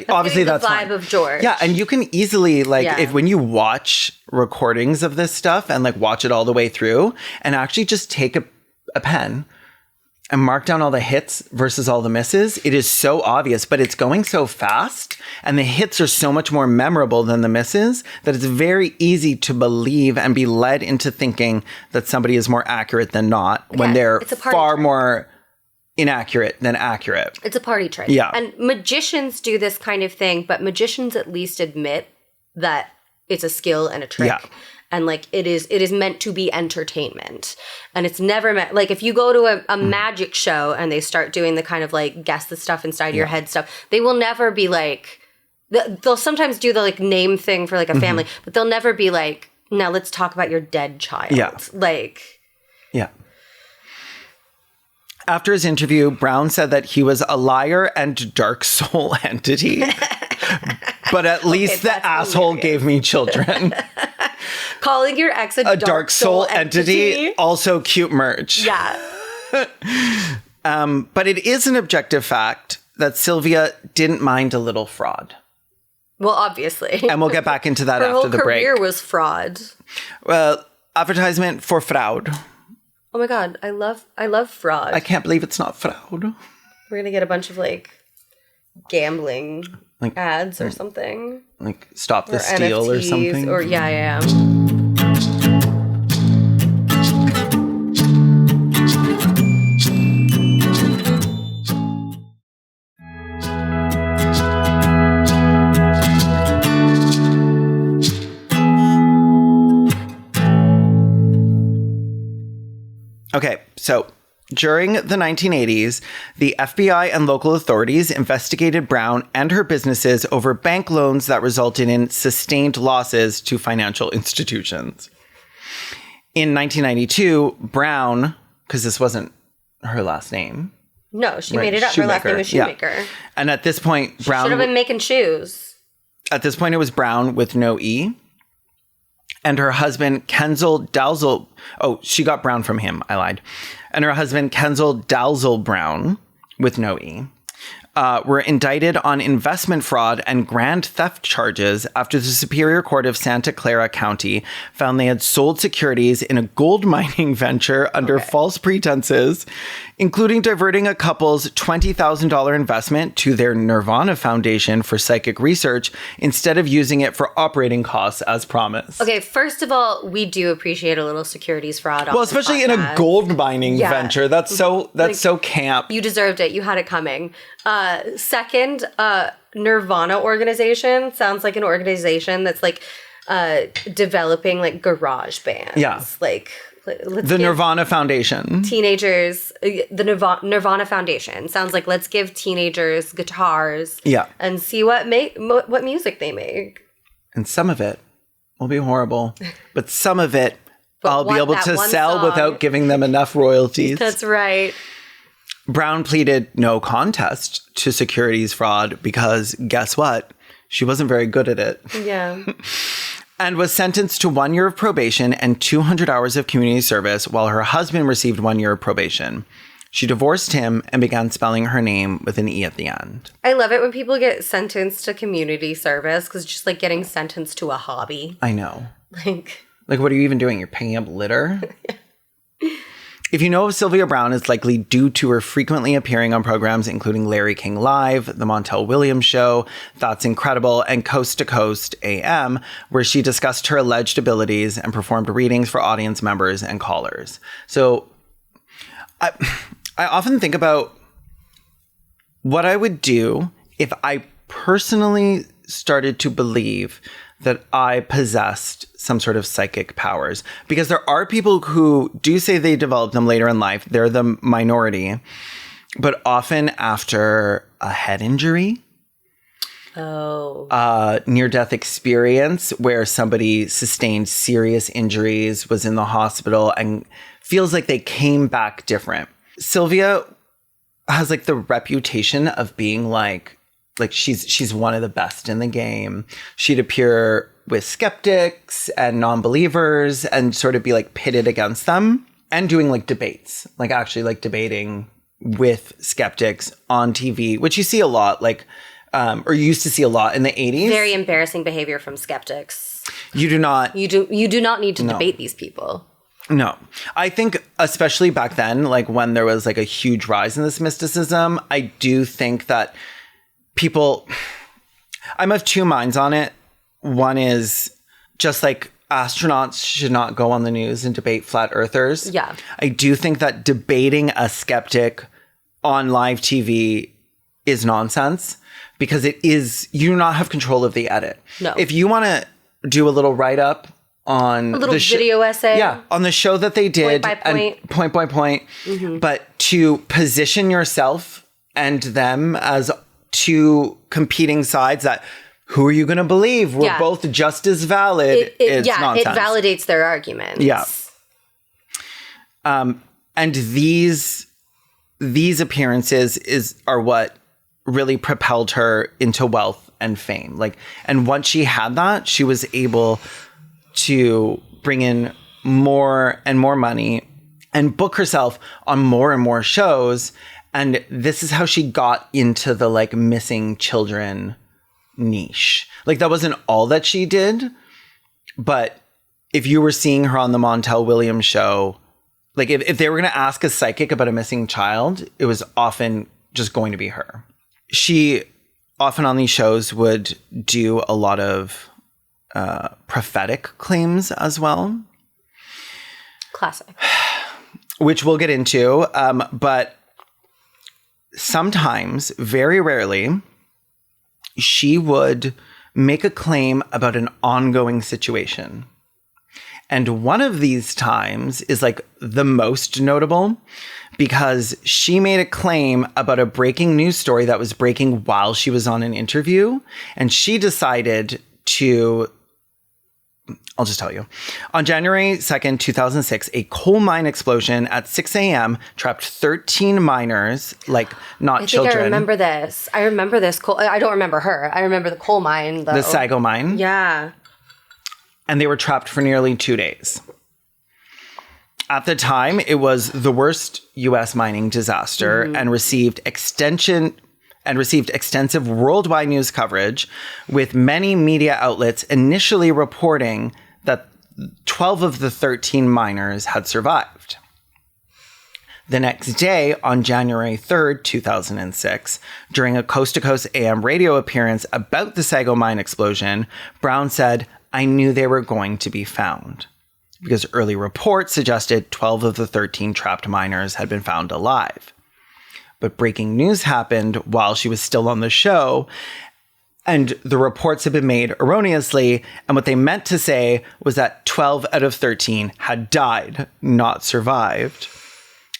S1: obviously that's
S2: the vibe
S1: fine.
S2: of George.
S1: Yeah. And you can easily if when you watch recordings of this stuff and like watch it all the way through and actually just take a pen and mark down all the hits versus all the misses, it is so obvious, but it's going so fast and the hits are so much more memorable than the misses that it's very easy to believe and be led into thinking that somebody is more accurate than not when they're far more inaccurate than accurate.
S2: It's a party trick.
S1: Yeah.
S2: And magicians do this kind of thing, but magicians at least admit that it's a skill and a trick. Yeah. And like it is meant to be entertainment, and it's never meant like if you go to a magic show and they start doing the kind of like guess the stuff inside your head stuff, they will never be like they'll sometimes do the like name thing for like a family, but they'll never be like, now let's talk about your dead child.
S1: Yeah. Yeah. After his interview, Browne said that he was a liar and dark soul entity, but at least the asshole gave me children.
S2: Calling your ex a
S1: dark soul entity. Also cute merch.
S2: Yeah.
S1: But it is an objective fact that Sylvia didn't mind a little fraud.
S2: Well, obviously.
S1: And we'll get back into that after the break.
S2: Her whole career was fraud.
S1: Well, advertisement for fraud.
S2: Oh my God, I love fraud.
S1: I can't believe it's not fraud.
S2: We're going to get a bunch of like gambling ads or something.
S1: Like Stop the Steal NFTs, or something.
S2: Or yeah.
S1: Okay, so during the 1980s, the FBI and local authorities investigated Browne and her businesses over bank loans that resulted in sustained losses to financial institutions. In 1992, Browne, because this wasn't her last name.
S2: No, she made it up. Her last name was Shoemaker. Yeah.
S1: And at this point, Browne...
S2: She should have been making shoes.
S1: At this point, it was Browne with no E. And her husband, Kensal Dalzell... Oh, she got Browne from him. I lied. And her husband, Kensal Dalzell Browne, with no E, were indicted on investment fraud and grand theft charges after the Superior Court of Santa Clara County found they had sold securities in a gold mining venture under false pretenses, including diverting a couple's $20,000 investment to their Nirvana Foundation for psychic research instead of using it for operating costs as promised.
S2: Okay, first of all, we do appreciate a little securities fraud.
S1: Well, especially in a gold mining venture. That's so camp.
S2: You deserved it. You had it coming. Second, Nirvana organization sounds like an organization that's like developing like garage bands.
S1: Yeah.
S2: Like let's
S1: The
S2: give
S1: Nirvana Foundation.
S2: teenagers, the Nirvana Foundation. Sounds like let's give teenagers guitars and see what music they make.
S1: And some of it will be horrible, but some of it I'll be able to sell without giving them enough royalties.
S2: That's right.
S1: Browne pleaded no contest to securities fraud because guess what? She wasn't very good at it.
S2: Yeah.
S1: And was sentenced to 1 year of probation and 200 hours of community service while her husband received 1 year of probation. She divorced him and began spelling her name with an E at the end.
S2: I love it when people get sentenced to community service because it's just like getting sentenced to a hobby.
S1: I know.
S2: Like,
S1: what are you even doing? You're picking up litter? If you know of Sylvia Browne, it's likely due to her frequently appearing on programs including Larry King Live, The Montel Williams Show, That's Incredible, and Coast to Coast AM, where she discussed her alleged abilities and performed readings for audience members and callers. So I often think about what I would do if I personally started to believe that I possessed some sort of psychic powers. Because there are people who do say they developed them later in life. They're the minority. But often after a head injury, near-death experience where somebody sustained serious injuries, was in the hospital, and feels like they came back different. Sylvia has like the reputation of being like she's one of the best in the game. She'd appear with skeptics and non-believers and sort of be like pitted against them, and doing like debates, like actually like debating with skeptics on TV, which you see a lot, like, or you used to see a lot in the 80s.
S2: Very embarrassing behavior from skeptics.
S1: You do not
S2: need to debate these people.
S1: No. I think especially back then, like when there was like a huge rise in this mysticism, I do think that I'm of two minds on it. One is just like astronauts should not go on the news and debate flat earthers.
S2: Yeah.
S1: I do think that debating a skeptic on live TV is nonsense because you do not have control of the edit.
S2: No.
S1: If you want to do a little write-up on
S2: a little video essay.
S1: Yeah, on the show that they did.
S2: Point by point.
S1: And point by point. Mm-hmm. But to position yourself and them as two competing sides that who are you going to believe? We're both just as valid. It's nonsense.
S2: It validates their arguments.
S1: Yeah. And these appearances are what really propelled her into wealth and fame. And once she had that, she was able to bring in more and more money and book herself on more and more shows. And this is how she got into the missing children niche. That wasn't all that she did, but if you were seeing her on the Montel Williams show, if they were going to ask a psychic about a missing child, it was often just going to be her. She often on these shows would do a lot of prophetic claims as well.
S2: Classic.
S1: Which we'll get into, but sometimes, very rarely, she would make a claim about an ongoing situation. And one of these times is the most notable because she made a claim about a breaking news story that was breaking while she was on an interview. And she decided to, I'll just tell you. On January 2nd, 2006, a coal mine explosion at 6 a.m. trapped 13 miners, not children.
S2: I remember this. I don't remember her. I remember the coal mine, though.
S1: The Sago mine.
S2: Yeah.
S1: And they were trapped for nearly 2 days. At the time, it was the worst U.S. mining disaster and received extensive worldwide news coverage, with many media outlets initially reporting that 12 of the 13 miners had survived. The next day, on January 3rd, 2006, during a Coast to Coast AM radio appearance about the Sago mine explosion, Browne said, "I knew they were going to be found," because early reports suggested 12 of the 13 trapped miners had been found alive. But breaking news happened while she was still on the show, And the reports had been made erroneously. And what they meant to say was that 12 out of 13 had died, not survived.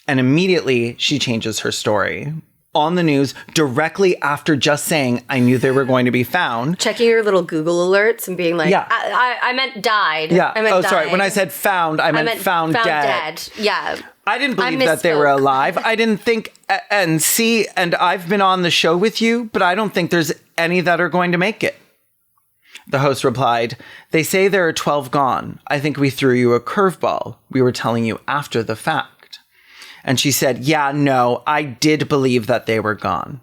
S1: And immediately she changes her story on the news directly after just saying, I knew they were going to be found.
S2: Checking your little Google alerts and being like,
S1: Yeah.
S2: I meant died.
S1: Yeah.
S2: I meant died.
S1: Sorry. When I said found, I meant found dead.
S2: Yeah.
S1: I didn't believe that they were alive. I didn't think, and I've been on the show with you, but I don't think there's any that are going to make it. The host replied, they say there are 12 gone. I think we threw you a curveball. We were telling you after the fact. And she said, yeah, no, I did believe that they were gone.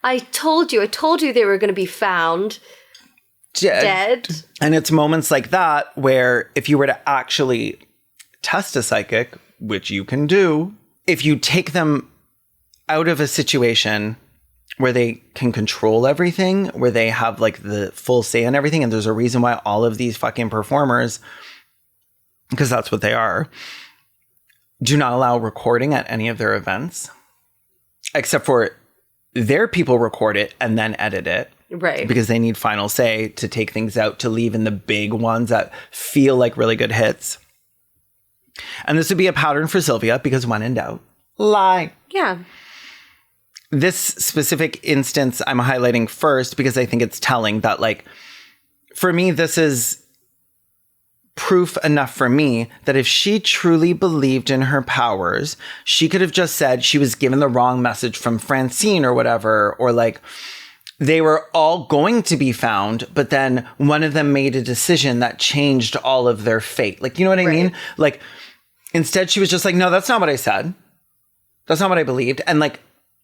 S2: I told you they were going to be found dead.
S1: And it's moments like that where if you were to actually test a psychic, which you can do, if you take them out of a situation where they can control everything, where they have like the full say in everything, and there's a reason why all of these fucking performers, because that's what they are, do not allow recording at any of their events, except for their people record it and then edit it.
S2: Right.
S1: Because they need final say to take things out, to leave in the big ones that feel like really good hits. And this would be a pattern for Sylvia because when in doubt, lie.
S2: Yeah.
S1: This specific instance I'm highlighting first because I think it's telling that, like, for me, this is proof enough for me that if she truly believed in her powers, she could have just said she was given the wrong message from Francine or whatever, or like they were all going to be found, but then one of them made a decision that changed all of their fate. Like, you know what I mean? Like, instead she was just like, no, that's not what I said. That's not what I believed. And like,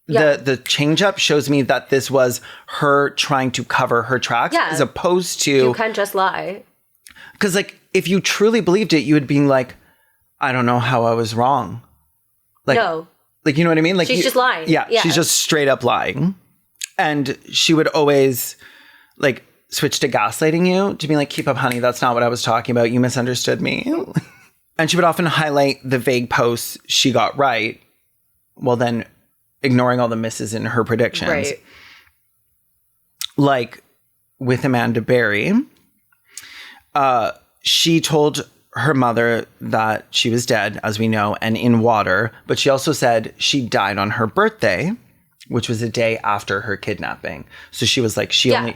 S1: the change up shows me that this was her trying to cover her tracks as opposed to...
S2: You can't just lie.
S1: Because like, if you truly believed it, you would be like, I don't know how I was wrong. Like,
S2: no.
S1: Like, you know what I mean? Like,
S2: she's just lying.
S1: Yeah, she's just straight up lying. And she would always like switch to gaslighting you, to be like, keep up, honey. That's not what I was talking about. You misunderstood me. And she would often highlight the vague posts she got right, while then ignoring all the misses in her predictions.
S2: Right.
S1: Like with Amanda Berry, she told her mother that she was dead, as we know, and in water. But she also said she died on her birthday, which was a day after her kidnapping. So she was like, she only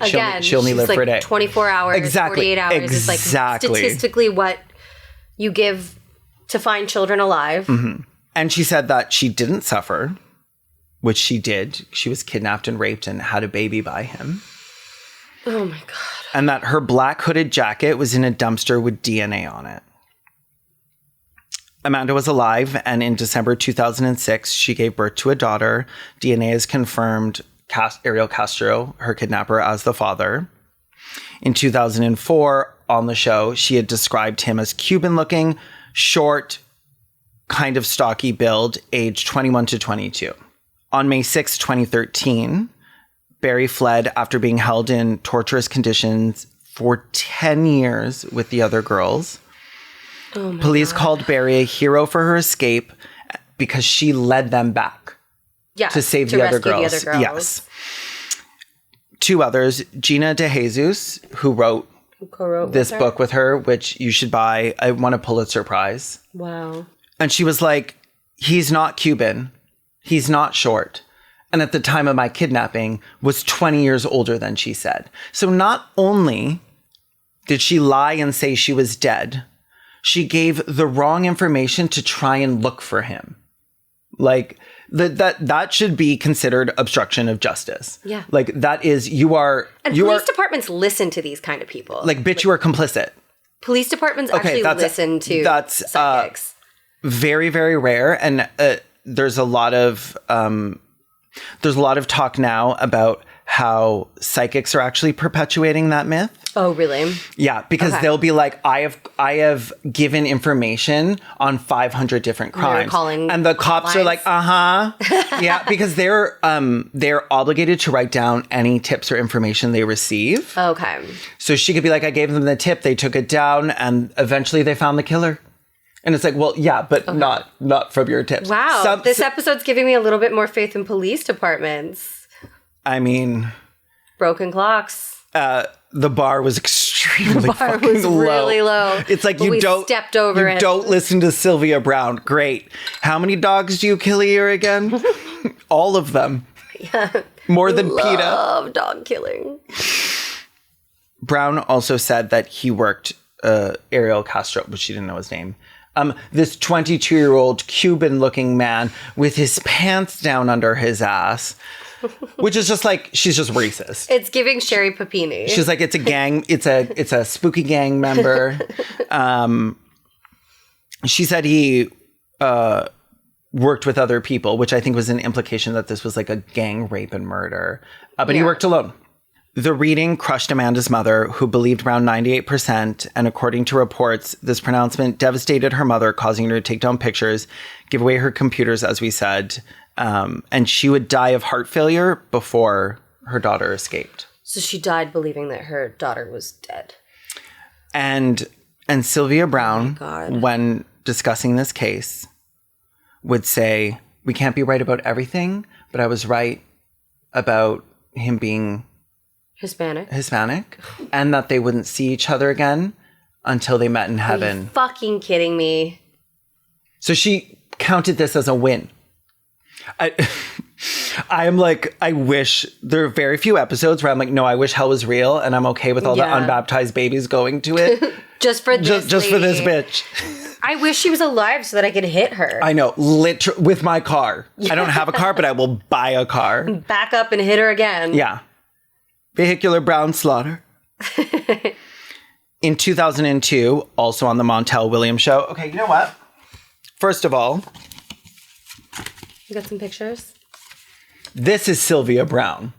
S1: lived for a day.
S2: 24 hours,
S1: exactly.
S2: 48 hours. It's like statistically what you give to find children alive.
S1: Mm-hmm. And she said that she didn't suffer, which she did. She was kidnapped and raped and had a baby by him.
S2: Oh my God.
S1: And that her black hooded jacket was in a dumpster with DNA on it. Amanda was alive, and in December 2006, she gave birth to a daughter. DNA has confirmed Ariel Castro, her kidnapper, as the father. In 2004, on the show, she had described him as Cuban-looking, short, kind of stocky build, aged 21 to 22. On May 6, 2013, Barry fled after being held in torturous conditions for 10 years with the other girls.
S2: Oh
S1: Police called Barry a hero for her escape because she led them back to save the other girls. Yes. Two others, Gina DeJesus, who wrote this book with her, which you should buy. I won a Pulitzer Prize.
S2: Wow.
S1: And she was like, he's not Cuban. He's not short. And at the time of my kidnapping was 20 years older than she said. So not only did she lie and say she was dead, she gave the wrong information to try and look for him. Like that should be considered obstruction of justice.
S2: Yeah.
S1: Like that is, police
S2: departments listen to these kind of people.
S1: Like, bitch, you are complicit.
S2: Police departments actually listen to psychics.
S1: Very, very rare. And there's a lot of talk now about how psychics are actually perpetuating that myth.
S2: Oh, really?
S1: Yeah, because they'll be like, I have given information on 500 different crimes, and the cops are like, yeah, because they're obligated to write down any tips or information they receive.
S2: Okay.
S1: So she could be like, I gave them the tip, they took it down, and eventually they found the killer. And it's like, well, yeah, but not from your tips.
S2: Wow, this episode's giving me a little bit more faith in police departments.
S1: I mean,
S2: Broken clocks.
S1: The bar was extremely fucking
S2: was really low.
S1: It's like
S2: But we stepped over it.
S1: Don't listen to Sylvia Browne. Great. How many dogs do you kill a year again? All of them.
S2: Yeah.
S1: More than PETA.
S2: Love dog killing.
S1: Brown also said that he worked Ariel Castro, but she didn't know his name. This 22-year-old Cuban-looking man with his pants down under his ass, which is just like, she's just racist.
S2: It's giving Sherry Papini.
S1: She's like, it's a gang, it's a spooky gang member. She said he worked with other people, which I think was an implication that this was like a gang rape and murder. But he worked alone. The reading crushed Amanda's mother, who believed around 98%. And according to reports, this pronouncement devastated her mother, causing her to take down pictures, give away her computers, as we said. And she would die of heart failure before her daughter escaped.
S2: So she died believing that her daughter was dead.
S1: And Sylvia Browne, when discussing this case, would say, we can't be right about everything, but I was right about him being Hispanic, and that they wouldn't see each other again until they met in heaven.
S2: Are you fucking kidding me?
S1: So she counted this as a win. I am like, I wish, there are very few episodes where I'm like, no, I wish hell was real, and I'm okay with all the unbaptized babies going to it.
S2: just for this
S1: just for this bitch.
S2: I wish she was alive so that I could hit her.
S1: I know, literally, with my car. Yeah. I don't have a car, but I will buy a car.
S2: Back up and hit her again.
S1: Yeah. Vehicular Brown slaughter. In 2002, also on the Montel Williams show. Okay, you know what? First of all,
S2: you got some pictures?
S1: This is Sylvia Browne.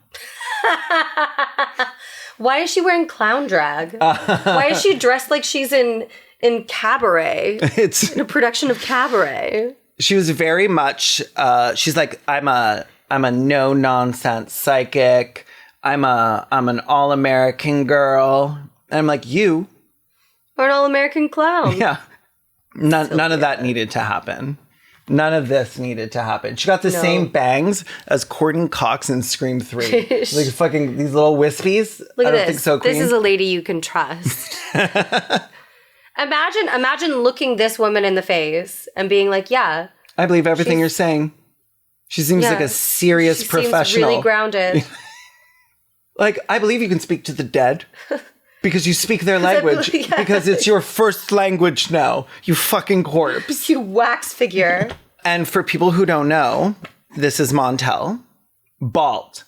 S2: Why is she wearing clown drag? Why is she dressed like she's in Cabaret? It's in a production of Cabaret.
S1: She was very much, she's like, I'm a no-nonsense psychic. I'm an all-American girl. And I'm like, you
S2: are an all-American clown.
S1: Yeah. None of that needed to happen. None of this needed to happen. She got the same bangs as Courtney Cox in Scream 3. Like fucking these little wispies.
S2: Look at this.
S1: Think so, Queen.
S2: This is a lady you can trust. Imagine looking this woman in the face and being like, yeah.
S1: I believe everything you're saying. She seems like a serious professional.
S2: Seems really grounded.
S1: Like, I believe you can speak to the dead because you speak their language. Because it's your first language now, you fucking corpse.
S2: You wax figure.
S1: And for people who don't know, this is Montel. Bald.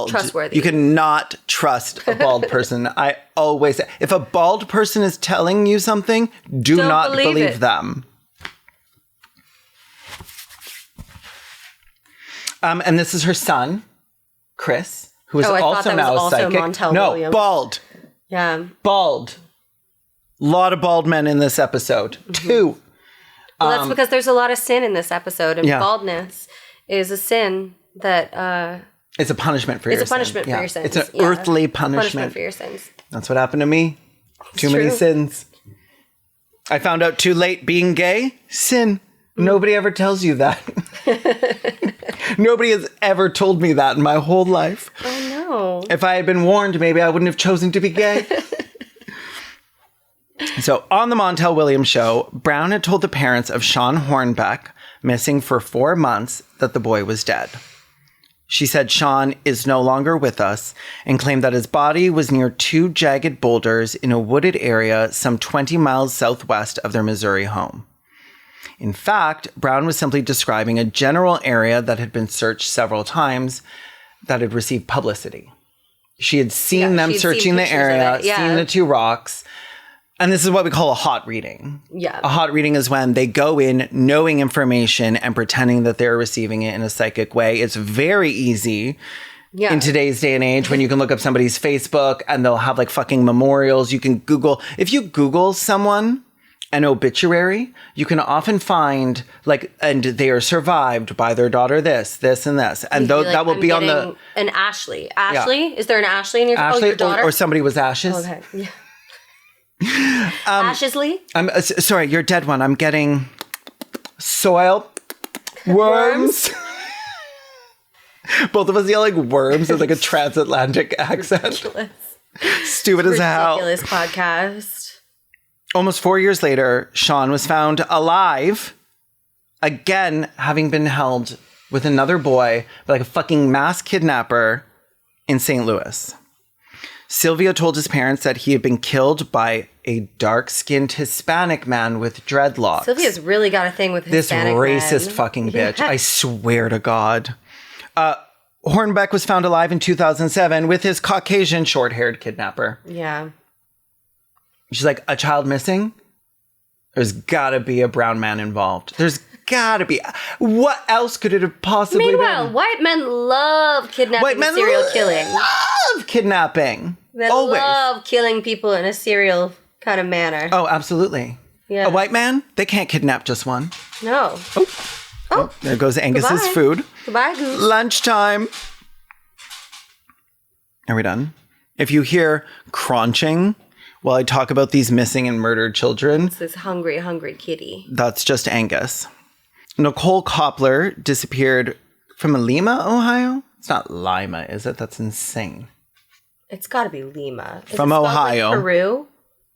S2: Trustworthy.
S1: You cannot trust a bald person. I always say, if a bald person is telling you something, don't not believe them. And this is her son, Chris. Who is also now a psychic.
S2: Montel Williams.
S1: Bald.
S2: Yeah.
S1: Bald. A lot of bald men in this episode. Mm-hmm. 2.
S2: Well, that's because there's a lot of sin in this episode, and baldness is a sin that...
S1: it's a punishment for your sins.
S2: It's a punishment for your sins.
S1: It's an earthly punishment.
S2: For your sins.
S1: That's what happened to me. Too many sins. I found out too late being gay. Sin. Nobody ever tells you that. Nobody has ever told me that in my whole life.
S2: Oh, no.
S1: If I had been warned, maybe I wouldn't have chosen to be gay. So, on the Montel Williams show, Brown had told the parents of Sean Hornbeck, missing for 4 months, that the boy was dead. She said Sean is no longer with us and claimed that his body was near 2 jagged boulders in a wooded area some 20 miles southwest of their Missouri home. In fact, Brown was simply describing a general area that had been searched several times that had received publicity. She had seen them searching the area, seen the 2 rocks. And this is what we call a hot reading.
S2: Yeah.
S1: A hot reading is when they go in knowing information and pretending that they're receiving it in a psychic way. It's very easy in today's day and age when you can look up somebody's Facebook and they'll have like fucking memorials. You can Google. If you Google someone, an obituary, you can often find like, and they are survived by their daughter this, and this. And that will be on the...
S2: An Ashley. Ashley? Yeah. Is there an Ashley in your...
S1: Ashley,
S2: your daughter?
S1: Or somebody was Ashes.
S2: Oh, okay. Yeah. Ashesley?
S1: I'm sorry, you're dead one. I'm getting soil worms. Both of us yell like worms with like a transatlantic accent.
S2: Ridiculous.
S1: Stupid as hell.
S2: Ridiculous podcast.
S1: Almost 4 years later, Sean was found alive, again having been held with another boy by like a fucking mass kidnapper in St. Louis. Sylvia told his parents that he had been killed by a dark-skinned Hispanic man with dreadlocks.
S2: Sylvia's really got a thing with Hispanic
S1: This racist
S2: men.
S1: fucking bitch. I swear to God. Hornbeck was found alive in 2007 with his Caucasian short-haired kidnapper.
S2: Yeah.
S1: She's like, a child missing? There's gotta be a brown man involved. There's gotta be. What else could it have possibly
S2: Meanwhile,
S1: been?
S2: white men love kidnapping
S1: White men
S2: and serial killing.
S1: love kidnapping.
S2: They
S1: Always.
S2: love killing people in a serial kind of manner.
S1: Oh, absolutely.
S2: Yeah.
S1: A white man, they can't kidnap just one.
S2: No.
S1: Oh, there goes Angus's
S2: Goodbye.
S1: food.
S2: Goodbye, Goose.
S1: Lunchtime. Are we done? If you hear crunching while I talk about these missing and murdered children,
S2: This hungry, hungry kitty.
S1: that's just Angus. Nicole Koppler disappeared from Lima, Ohio. It's not Lima, is it? That's insane.
S2: It's got to be Lima. Is
S1: From
S2: it spelled
S1: Ohio.
S2: Like Peru?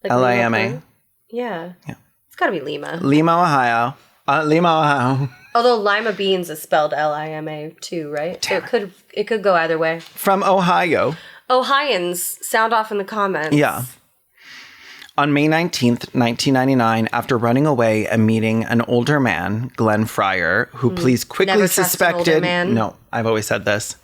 S2: Like
S1: Lima.
S2: Peru? Yeah. It's got to be Lima.
S1: Lima, Ohio. Lima, Ohio.
S2: Although lima beans is spelled Lima too, right? So it could go either way.
S1: From Ohio.
S2: Ohioans, sound off in the comments.
S1: Yeah. On May 19th, 1999, after running away and meeting an older man, Glenn Fryer, who police quickly
S2: Never trust an older
S1: suspected...
S2: man.
S1: No, I've always said this.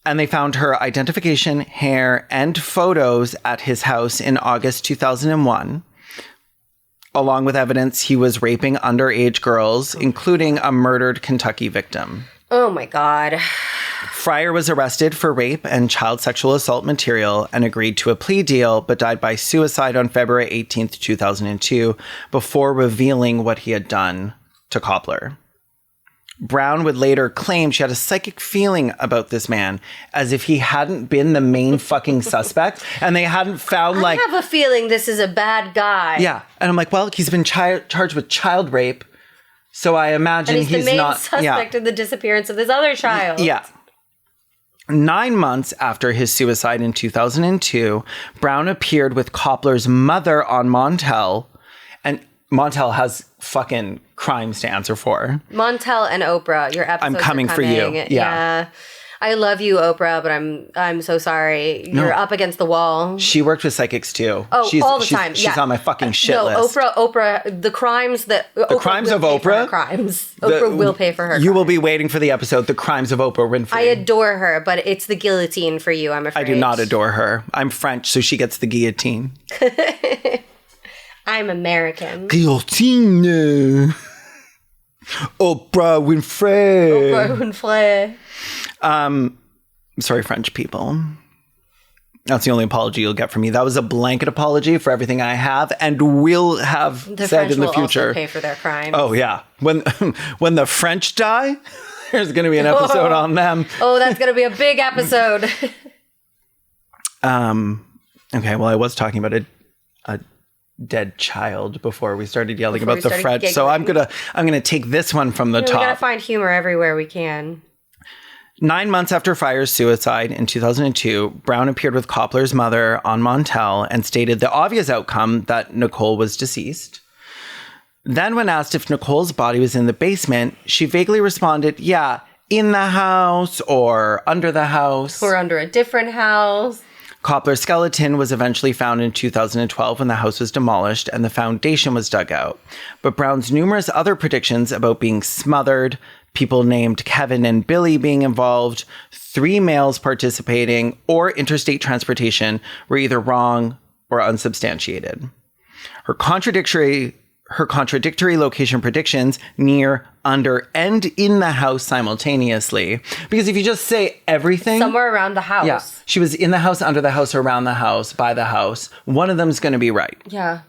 S1: And they found her identification, hair, and photos at his house in August 2001, along with evidence he was raping underage girls, including a murdered Kentucky victim.
S2: Oh my God.
S1: Fryer was arrested for rape and child sexual assault material and agreed to a plea deal, but died by suicide on February 18th, 2002, before revealing what he had done to Koppler. Brown would later claim she had a psychic feeling about this man, as if he hadn't been the main fucking suspect, and they hadn't found
S2: I have a feeling this is a bad guy.
S1: Yeah. And I'm like, well, he's been charged with child rape, so I imagine
S2: And he's the main
S1: not...
S2: suspect in the disappearance of this other child.
S1: Yeah. 9 months after his suicide in 2002, Brown appeared with Koppler's mother on Montel, and Montel has fucking crimes to answer for.
S2: Montel and Oprah, your episodes
S1: I'm coming
S2: are
S1: for you.
S2: coming.
S1: Yeah.
S2: I love you, Oprah, but I'm so sorry. You're up against the wall.
S1: She worked with psychics too.
S2: Oh, all the time.
S1: She's on my fucking shit list.
S2: Oprah, the crimes that the
S1: crimes of Oprah?
S2: Crimes. Oprah will pay for her.
S1: You will be waiting for the episode, The Crimes of Oprah Winfrey.
S2: I adore her, but it's the guillotine for you, I'm afraid.
S1: I do not adore her. I'm French, so she gets the guillotine.
S2: I'm American.
S1: Guillotine. Oprah Winfrey.
S2: Oprah Winfrey.
S1: Sorry, French people. That's the only apology you'll get from me. That was a blanket apology for everything I have and will have
S2: The
S1: said
S2: French
S1: in the
S2: will
S1: future.
S2: also pay for their crimes.
S1: Oh yeah, when the French die, there's going to be an episode on them.
S2: Oh, that's going to be a big episode.
S1: Okay, well, I was talking about a dead child before we started yelling about the French, so I'm gonna take this one from the top.
S2: We got to find humor everywhere we can.
S1: 9 months after Fryer's suicide in 2002, Brown appeared with Koppler's mother on Montel and stated the obvious outcome that Nicole was deceased. Then when asked if Nicole's body was in the basement, she vaguely responded, yeah, in the house or under the house.
S2: Or under a different house.
S1: Koppler's skeleton was eventually found in 2012 when the house was demolished and the foundation was dug out. But Brown's numerous other predictions about being smothered, people named Kevin and Billy being involved, 3 males participating, or interstate transportation were either wrong or unsubstantiated. Her contradictory location predictions near, under, and in the house simultaneously. Because if you just say everything...
S2: Somewhere around the house.
S1: Yeah. She was in the house, under the house, around the house, by the house. One of them's going to be right.
S2: Yeah.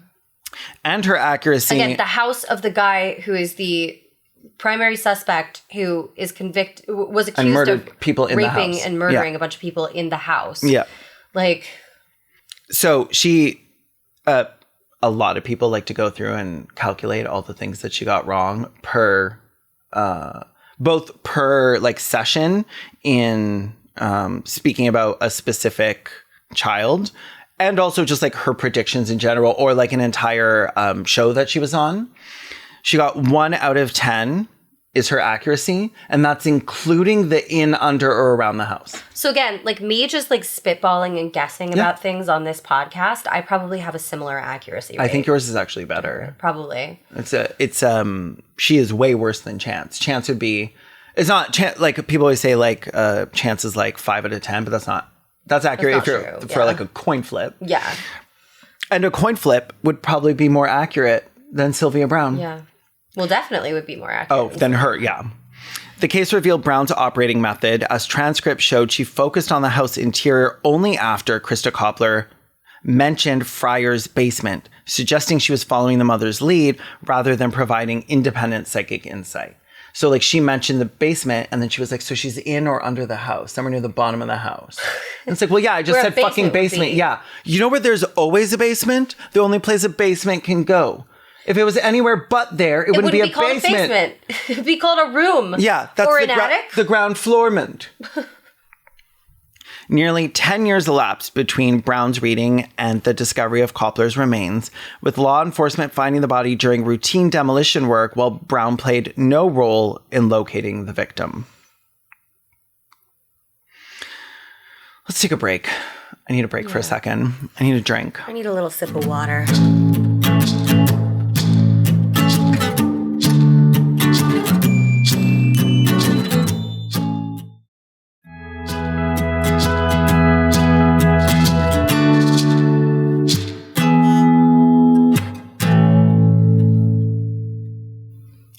S1: And her accuracy...
S2: Again, the house of the guy who is the primary suspect who is was accused
S1: murdered
S2: of
S1: people in the
S2: raping
S1: house.
S2: and murdering a bunch of people in the house.
S1: Yeah.
S2: Like...
S1: So she... a lot of people like to go through and calculate all the things that she got wrong per both per like session in speaking about a specific child, and also just like her predictions in general, or like an entire show that she was on. She got 1 out of 10 is her accuracy, and that's including the in, under, or around the house.
S2: So again, like me just like spitballing and guessing about things on this podcast, I probably have a similar accuracy rate.
S1: I think yours is actually better.
S2: Probably.
S1: She is way worse than Chance. Chance would be, it's not, like people always say like Chance is like 5 out of 10, but that's accurate if you're for like a coin flip.
S2: Yeah.
S1: And a coin flip would probably be more accurate than Sylvia Browne.
S2: Yeah. Well, definitely would be more accurate.
S1: Oh, than her, yeah. The case revealed Browne's operating method, as transcripts showed she focused on the house interior only after Krista Koppler mentioned Fryer's basement, suggesting she was following the mother's lead rather than providing independent psychic insight. So, like, she mentioned the basement, and then she was like, so she's in or under the house, somewhere near the bottom of the house. And it's like, well, yeah, I just said fucking basement. Yeah. You know where there's always a basement? The only place a basement can go. If it was anywhere but there, it wouldn't be a basement.
S2: It'd be called a room.
S1: Yeah, that's
S2: or an attic.
S1: The ground floorment. Nearly 10 years elapsed between Browne's reading and the discovery of Koppler's remains, with law enforcement finding the body during routine demolition work while Browne played no role in locating the victim. Let's take a break. I need a break for a second. I need a drink.
S2: I need a little sip of water.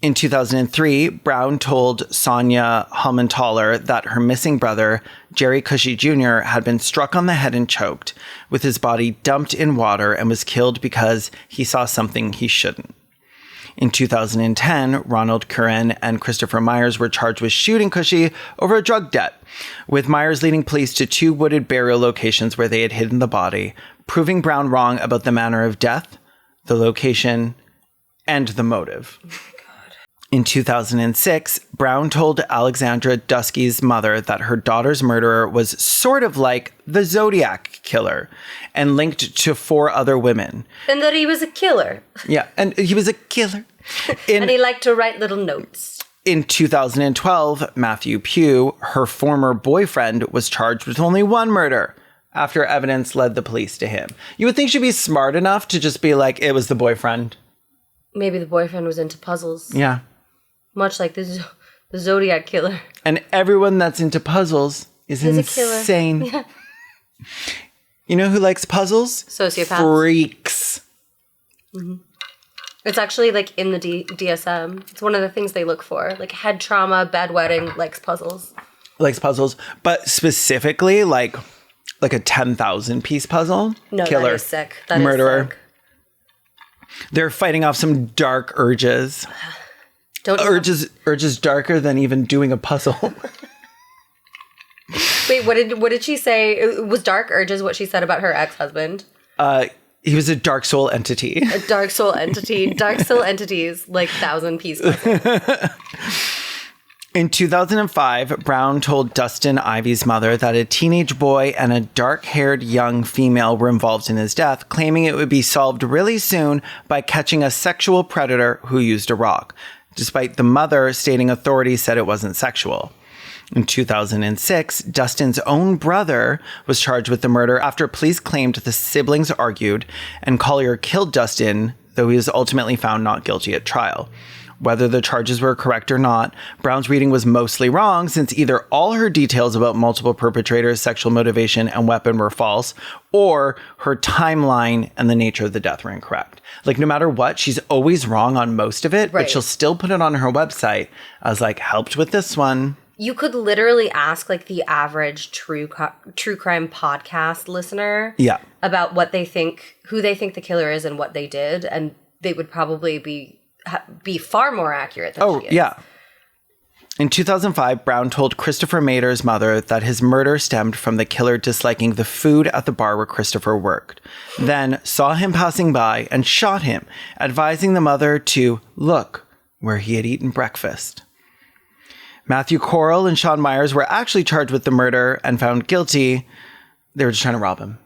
S1: In 2003, Browne told Sonia Halmenthaler that her missing brother, Jerry Cushy Jr., had been struck on the head and choked, with his body dumped in water, and was killed because he saw something he shouldn't. In 2010, Ronald Curran and Christopher Myers were charged with shooting Cushy over a drug debt, with Myers leading police to 2 wooded burial locations where they had hidden the body, proving Browne wrong about the manner of death, the location, and the motive. In 2006, Browne told Alexandra Dusky's mother that her daughter's murderer was sort of like the Zodiac killer and linked to 4 other women.
S2: And that he was a killer.
S1: Yeah, and he was a killer.
S2: And he liked to write little notes.
S1: In 2012, Matthew Pugh, her former boyfriend, was charged with only 1 murder after evidence led the police to him. You would think she'd be smart enough to just be like, it was the boyfriend.
S2: Maybe the boyfriend was into puzzles.
S1: Yeah.
S2: Much like the Zodiac killer.
S1: And everyone that's into puzzles is insane.
S2: Yeah.
S1: You know who likes puzzles?
S2: Sociopaths.
S1: Freaks.
S2: Mm-hmm. It's actually like in the DSM. It's one of the things they look for. Like head trauma, bedwetting, likes puzzles.
S1: Likes puzzles. But specifically like a 10,000 piece puzzle.
S2: No,
S1: killer.
S2: That is sick. That
S1: murderer.
S2: Is sick.
S1: They're fighting off some dark urges. Urges darker than even doing a puzzle.
S2: Wait, what did she say? It was dark urges what she said about her ex-husband?
S1: He was a dark soul entity.
S2: A dark soul entity. Dark soul entities, like 1,000-piece puzzle.
S1: In 2005, Browne told Dustin Ivy's mother that a teenage boy and a dark-haired young female were involved in his death, claiming it would be solved really soon by catching a sexual predator who used a rock, despite the mother stating authorities said it wasn't sexual. In 2006, Dustin's own brother was charged with the murder after police claimed the siblings argued and Collier killed Dustin, though he was ultimately found not guilty at trial. Whether the charges were correct or not, Browne's reading was mostly wrong, since either all her details about multiple perpetrators, sexual motivation, and weapon were false, or her timeline and the nature of the death were incorrect. Like, no matter what, she's always wrong on most of it,
S2: right.
S1: But she'll still put it on her website as, like, helped with this one.
S2: You could literally ask, like, the average true crime podcast listener about what they think, who they think the killer is and what they did, and they would probably be far more accurate than she is. Yeah.
S1: In 2005, Browne told Christopher Mader's mother that his murder stemmed from the killer disliking the food at the bar where Christopher worked, then saw him passing by and shot him, advising the mother to look where he had eaten breakfast. Matthew Corral and Sean Myers were actually charged with the murder and found guilty. They were just trying to rob him.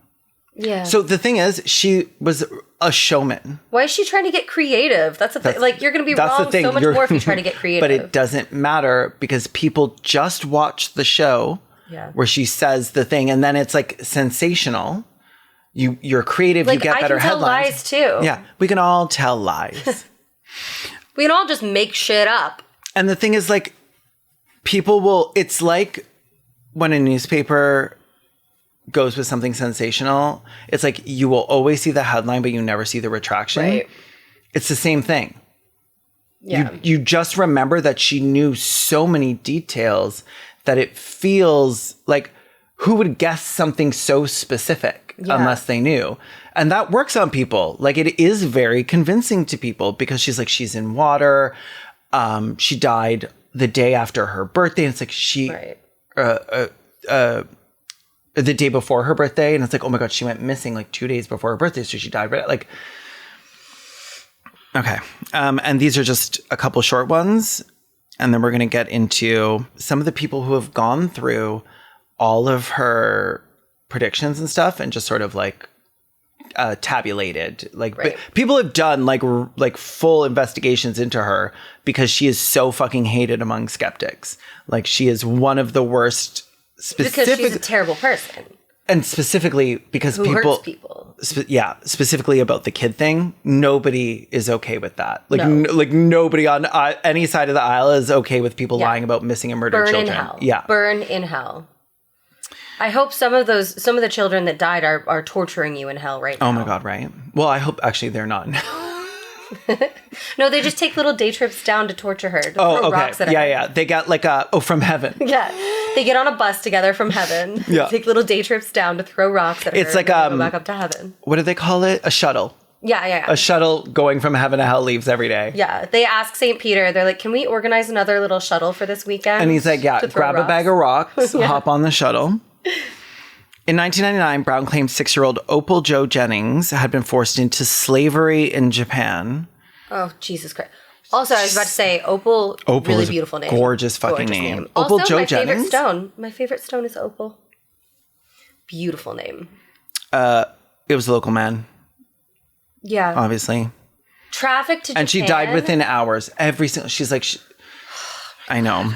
S2: Yeah.
S1: So the thing is, she was a showman.
S2: Why is she trying to get creative? That's the thing. Like, you're going to be wrong so much more if you try to get creative.
S1: But it doesn't matter because people just watch the show where she says the thing, and then it's like sensational. You're creative.
S2: Like,
S1: you get better headlines.
S2: I can tell lies too.
S1: Yeah, we can all tell lies.
S2: We can all just make shit up.
S1: And the thing is, like, people will. It's like when a newspaper goes with something sensational. It's like you will always see the headline, but you never see the retraction.
S2: Right.
S1: It's the same thing.
S2: Yeah.
S1: You just remember that she knew so many details that it feels like who would guess something so specific unless they knew. And that works on people. Like, it is very convincing to people because she's like, she's in water. She died the day after her birthday. And it's like the day before her birthday. And it's like, oh my God, she went missing like 2 days before her birthday. So she died. Right? Like, okay. And these are just a couple short ones. And then we're going to get into some of the people who have gone through all of her predictions and stuff and just sort of like tabulated. Like people have done like full investigations into her because she is so fucking hated among skeptics. Like, she is one of the worst.
S2: Because she's a terrible person.
S1: And specifically because
S2: who hurts people.
S1: Specifically about the kid thing. Nobody is okay with that. Like, like nobody on any side of the aisle is okay with people lying about missing and murdered children.
S2: Burn in hell.
S1: Yeah.
S2: Burn in hell. I hope some of the children that died are torturing you in hell right now.
S1: Oh my God, right? Well, I hope actually they're not.
S2: No, they just take little day trips down to torture her. To throw rocks at her.
S1: Yeah. They got like from heaven.
S2: Yeah. They get on a bus together from heaven. Yeah. Take little day trips down to throw rocks at her.
S1: It's like
S2: go back up to heaven.
S1: What do they call it? A shuttle.
S2: Yeah.
S1: A shuttle going from heaven to hell leaves every day.
S2: Yeah. They ask St. Peter, they're like, can we organize another little shuttle for this weekend?
S1: And he's like, yeah, grab a bag of rocks, hop on the shuttle. In 1999, Browne claimed 6-year-old Opal Jo Jennings had been forced into slavery in Japan.
S2: Oh, Jesus Christ. Also, I was about to say, Opal really
S1: is
S2: beautiful name.
S1: Gorgeous fucking name.
S2: Also,
S1: Opal Jo
S2: my
S1: Jennings.
S2: favorite stone. My favorite stone is Opal. Beautiful name.
S1: It was a local man.
S2: Yeah.
S1: Obviously.
S2: Traffic to Japan.
S1: And she died within hours. She's like, I know.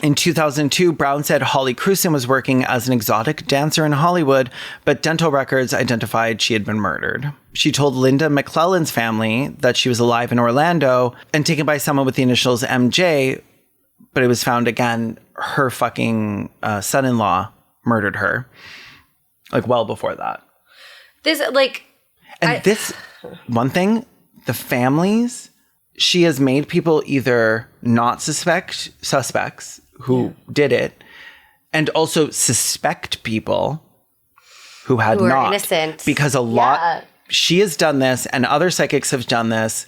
S1: In 2002, Browne said Holly Crewson was working as an exotic dancer in Hollywood, but dental records identified she had been murdered. She told Linda McClellan's family that she was alive in Orlando and taken by someone with the initials MJ, but it was found again, her fucking son-in-law murdered her. Like, well before that. This one thing, the families, she has made people either not suspects who did it, and also suspect people who had not.
S2: Innocent.
S1: Because a lot, she has done this, and other psychics have done this.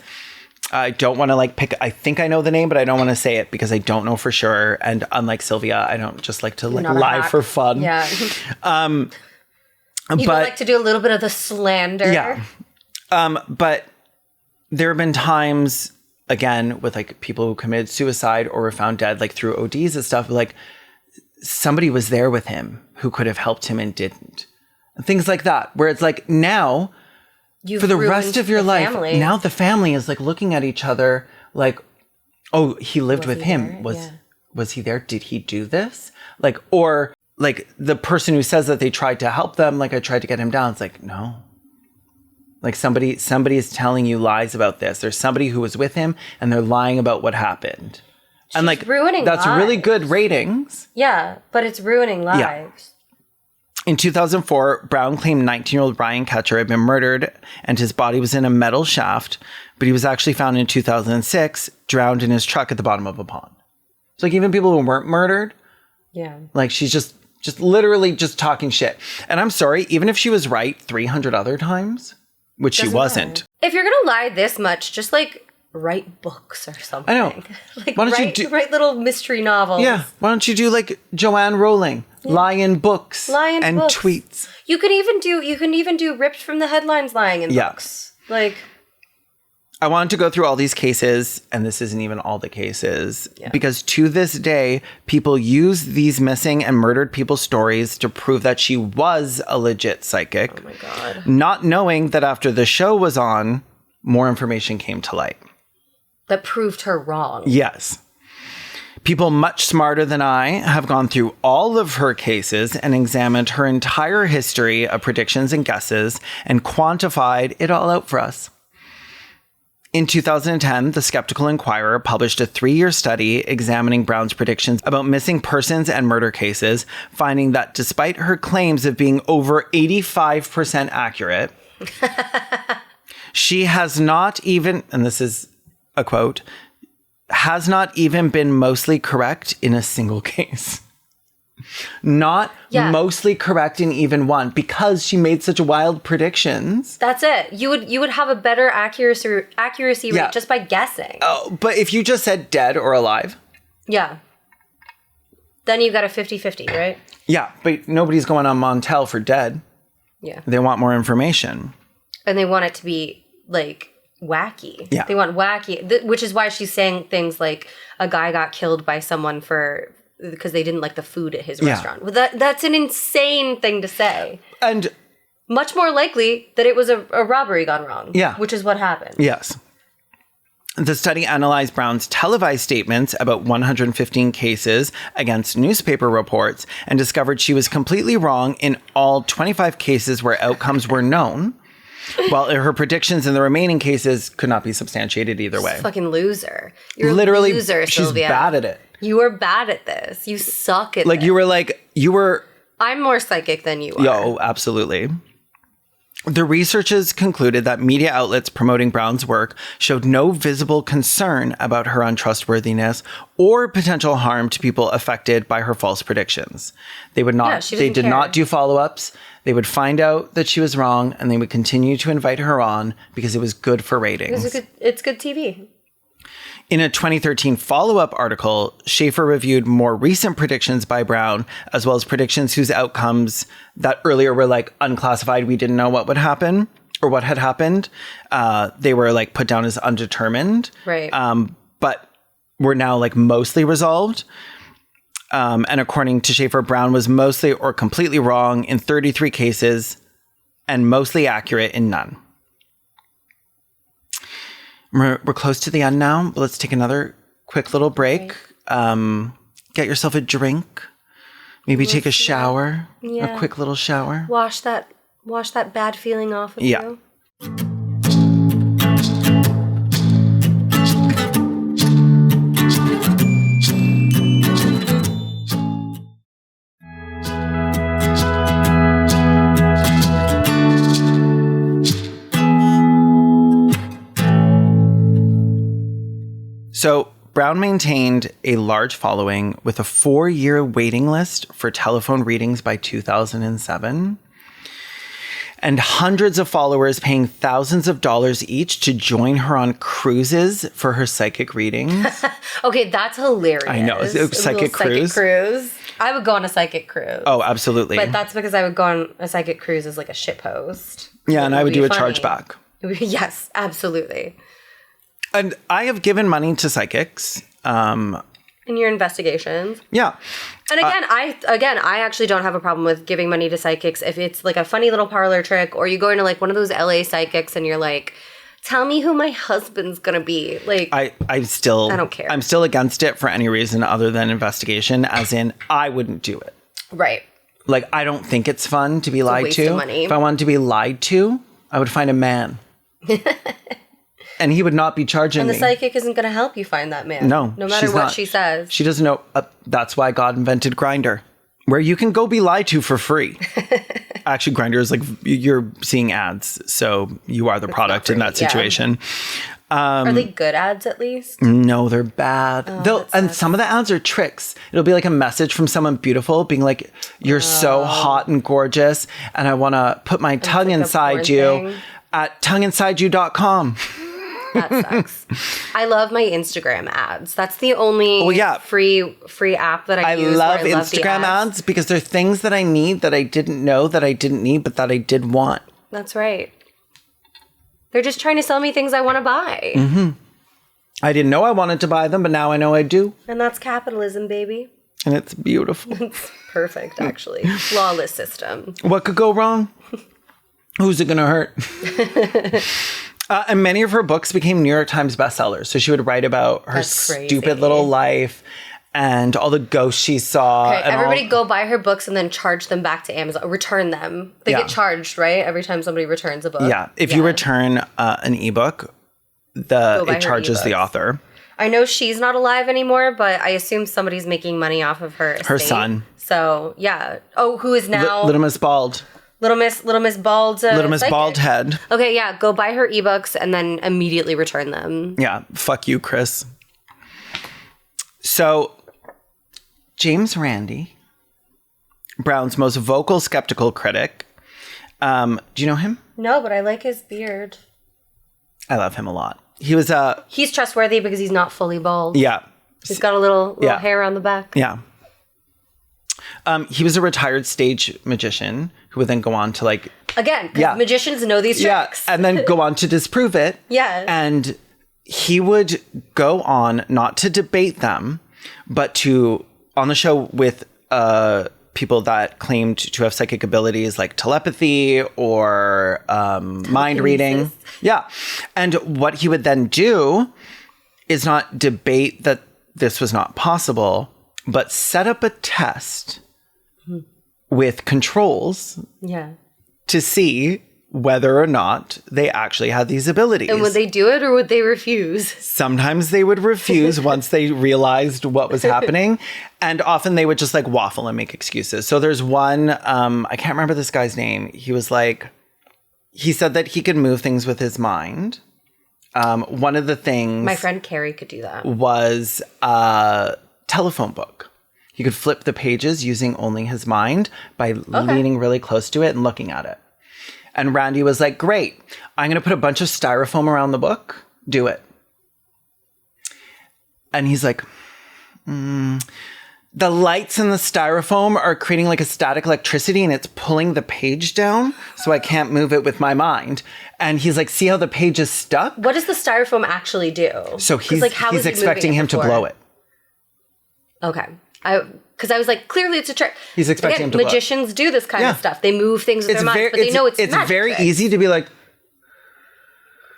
S1: I don't want to pick, I think I know the name, but I don't want to say it because I don't know for sure. And unlike Sylvia, I don't just like to lie for fun.
S2: Yeah. You like to do a little bit of the slander.
S1: Yeah. But there have been times, again, with people who committed suicide or were found dead, through ODs and stuff, somebody was there with him who could have helped him and didn't. And things like that, where it's now, for the rest of your life, now the family is looking at each other oh, he lived with him. Was he there? Did he do this? Or the person who says that they tried to help them, I tried to get him down. It's no. Somebody is telling you lies about this. There's somebody who was with him and they're lying about what happened.
S2: She's ruining
S1: that's
S2: lives.
S1: Really good ratings.
S2: Yeah, but it's ruining lives. Yeah.
S1: In 2004, Browne claimed 19-year-old Ryan Ketcher had been murdered and his body was in a metal shaft, but he was actually found in 2006, drowned in his truck at the bottom of a pond. So even people who weren't murdered, she's just literally just talking shit. And I'm sorry, even if she was right 300 other times, which she wasn't.
S2: Matter. If you're going to lie this much, just write books or something.
S1: I know.
S2: Why don't you write little mystery novels?
S1: Yeah. Why don't you do Joanne Rowling? Yeah. Lie in books. And tweets.
S2: You can even do ripped from the headlines lying in books.
S1: I wanted to go through all these cases, and this isn't even all the cases, because to this day, people use these missing and murdered people's stories to prove that she was a legit psychic.
S2: Oh my God.
S1: Not knowing that after the show was on, more information came to light.
S2: That proved her wrong.
S1: Yes. People much smarter than I have gone through all of her cases and examined her entire history of predictions and guesses and quantified it all out for us. In 2010, the Skeptical Inquirer published a 3-year study examining Browne's predictions about missing persons and murder cases, finding that despite her claims of being over 85% accurate, she has not even, and this is a quote, has not even been mostly correct in a single case. Not mostly correct in even one, because she made such wild predictions.
S2: That's it. You would have a better accuracy rate just by guessing.
S1: Oh, but if you just said dead or alive.
S2: Yeah. Then you got a 50-50, right?
S1: Yeah, but nobody's going on Montel for dead.
S2: Yeah.
S1: They want more information.
S2: And they want it to be, like, wacky.
S1: Yeah.
S2: They want wacky, which is why she's saying things like a guy got killed by someone because they didn't like the food at his restaurant. Well, that's an insane thing to say.
S1: And
S2: much more likely that it was a robbery gone wrong.
S1: Yeah.
S2: Which is what happened.
S1: Yes. The study analyzed Browne's televised statements about 115 cases against newspaper reports and discovered she was completely wrong in all 25 cases where outcomes were known, while her predictions in the remaining cases could not be substantiated either way.
S2: Fucking loser. You're
S1: literally
S2: a loser, Sylvia.
S1: She's bad at it.
S2: You are bad at this. You suck at
S1: Like,
S2: this.
S1: you were...
S2: I'm more psychic than you are.
S1: Yo, absolutely. The researchers concluded that media outlets promoting Browne's work showed no visible concern about her untrustworthiness or potential harm to people affected by her false predictions. They would not. They did not do follow-ups. They would find out that she was wrong, and they would continue to invite her on because it was good for ratings.
S2: It's good TV.
S1: In a 2013 follow-up article, Schaefer reviewed more recent predictions by Browne, as well as predictions whose outcomes that earlier were like unclassified. We didn't know what would happen or what had happened. They were like put down as undetermined.
S2: Right.
S1: But were now like mostly resolved. And according to Schaefer, Browne was mostly or completely wrong in 33 cases and mostly accurate in none. We're close to the end now, but let's take another quick little break. Right. Get yourself a drink. Maybe take a shower. Yeah. A quick little shower.
S2: Wash that bad feeling off of you.
S1: So Browne maintained a large following with a 4-year waiting list for telephone readings by 2007, and hundreds of followers paying thousands of dollars each to join her on cruises for her psychic readings.
S2: Okay, that's hilarious.
S1: I know. Psychic cruise.
S2: I would go on a psychic cruise.
S1: Oh, absolutely.
S2: But that's because I would go on a psychic cruise as like a shitpost.
S1: Yeah, and I would do a chargeback.
S2: Yes, absolutely.
S1: And I have given money to psychics.
S2: In your investigations.
S1: Yeah.
S2: And again, I actually don't have a problem with giving money to psychics if it's like a funny little parlor trick, or you go into like one of those LA psychics and you're like, tell me who my husband's gonna be. Like, I don't care.
S1: I'm still against it for any reason other than investigation, as in I wouldn't do it.
S2: Right.
S1: Like, I don't think it's fun to be lied to. It's a waste of money. If I wanted to be lied to, I would find a man. And he would not be charging me.
S2: And the psychic isn't going to help you find that man.
S1: No.
S2: No matter what she says.
S1: She doesn't know. That's why God invented Grindr, where you can go be lied to for free. Actually, Grindr is like you're seeing ads. So you are the product in that situation. Yeah.
S2: Are they good ads at least?
S1: No, they're bad. And some of the ads are tricks. It'll be like a message from someone beautiful being like, you're so hot and gorgeous. And I want to put my tongue inside you at tongueinsideyou.com.
S2: That sucks. I love my Instagram ads. That's the only free app that I use.
S1: I love Instagram ads because they're things that I need that I didn't know that I didn't need, but that I did want.
S2: That's right. They're just trying to sell me things I want to buy.
S1: Mm-hmm. I didn't know I wanted to buy them, but now I know I do.
S2: And that's capitalism, baby.
S1: And it's beautiful.
S2: It's perfect, actually. Flawless system.
S1: What could go wrong? Who's it going to hurt? And many of her books became New York Times bestsellers. So she would write about her stupid little life and all the ghosts she saw.
S2: Okay, everybody go buy her books and then charge them back to Amazon. Return them. They get charged, right? Every time somebody returns a book.
S1: Yeah. If you return an ebook, it charges the author.
S2: I know she's not alive anymore, but I assume somebody's making money off of her estate.
S1: Her son.
S2: So, yeah. Oh, who is now...
S1: Little Miss Bald.
S2: Little Miss Bald.
S1: Little Miss
S2: Psychic.
S1: Bald Head.
S2: Okay, yeah. Go buy her ebooks and then immediately return them.
S1: Yeah. Fuck you, Chris. So, James Randi, Browne's most vocal skeptical critic. Do you know him?
S2: No, but I like his beard.
S1: I love him a lot. He was
S2: He's trustworthy because he's not fully bald.
S1: Yeah.
S2: He's got a little hair on the back.
S1: Yeah. He was a retired stage magician who would then go on to
S2: Again, because magicians know these tricks.
S1: Yeah, and then go on to disprove it.
S2: Yeah.
S1: And he would go on not to debate them, but to, on the show with people that claimed to have psychic abilities like telepathy or mind reading. Yeah. And what he would then do is not debate that this was not possible, but set up a test with controls to see whether or not they actually had these abilities.
S2: And would they do it or would they refuse?
S1: Sometimes they would refuse once they realized what was happening. And often they would just waffle and make excuses. So there's one, I can't remember this guy's name. He was he said that he could move things with his mind. One of the things...
S2: My friend Carrie could do that.
S1: ...was a telephone book. He could flip the pages using only his mind by leaning really close to it and looking at it. And Randy was like, great, I'm going to put a bunch of styrofoam around the book. Do it. And he's like, the lights in the styrofoam are creating a static electricity and it's pulling the page down. So I can't move it with my mind. And he's like, see how the page is stuck?
S2: What does the styrofoam actually do?
S1: So he's expecting him to blow it.
S2: Okay. Because I was like, clearly it's a trick.
S1: He's expecting him to blow it.
S2: Magicians do this kind of stuff. They move things with their minds, but they know it's magic.
S1: It's very easy to be like...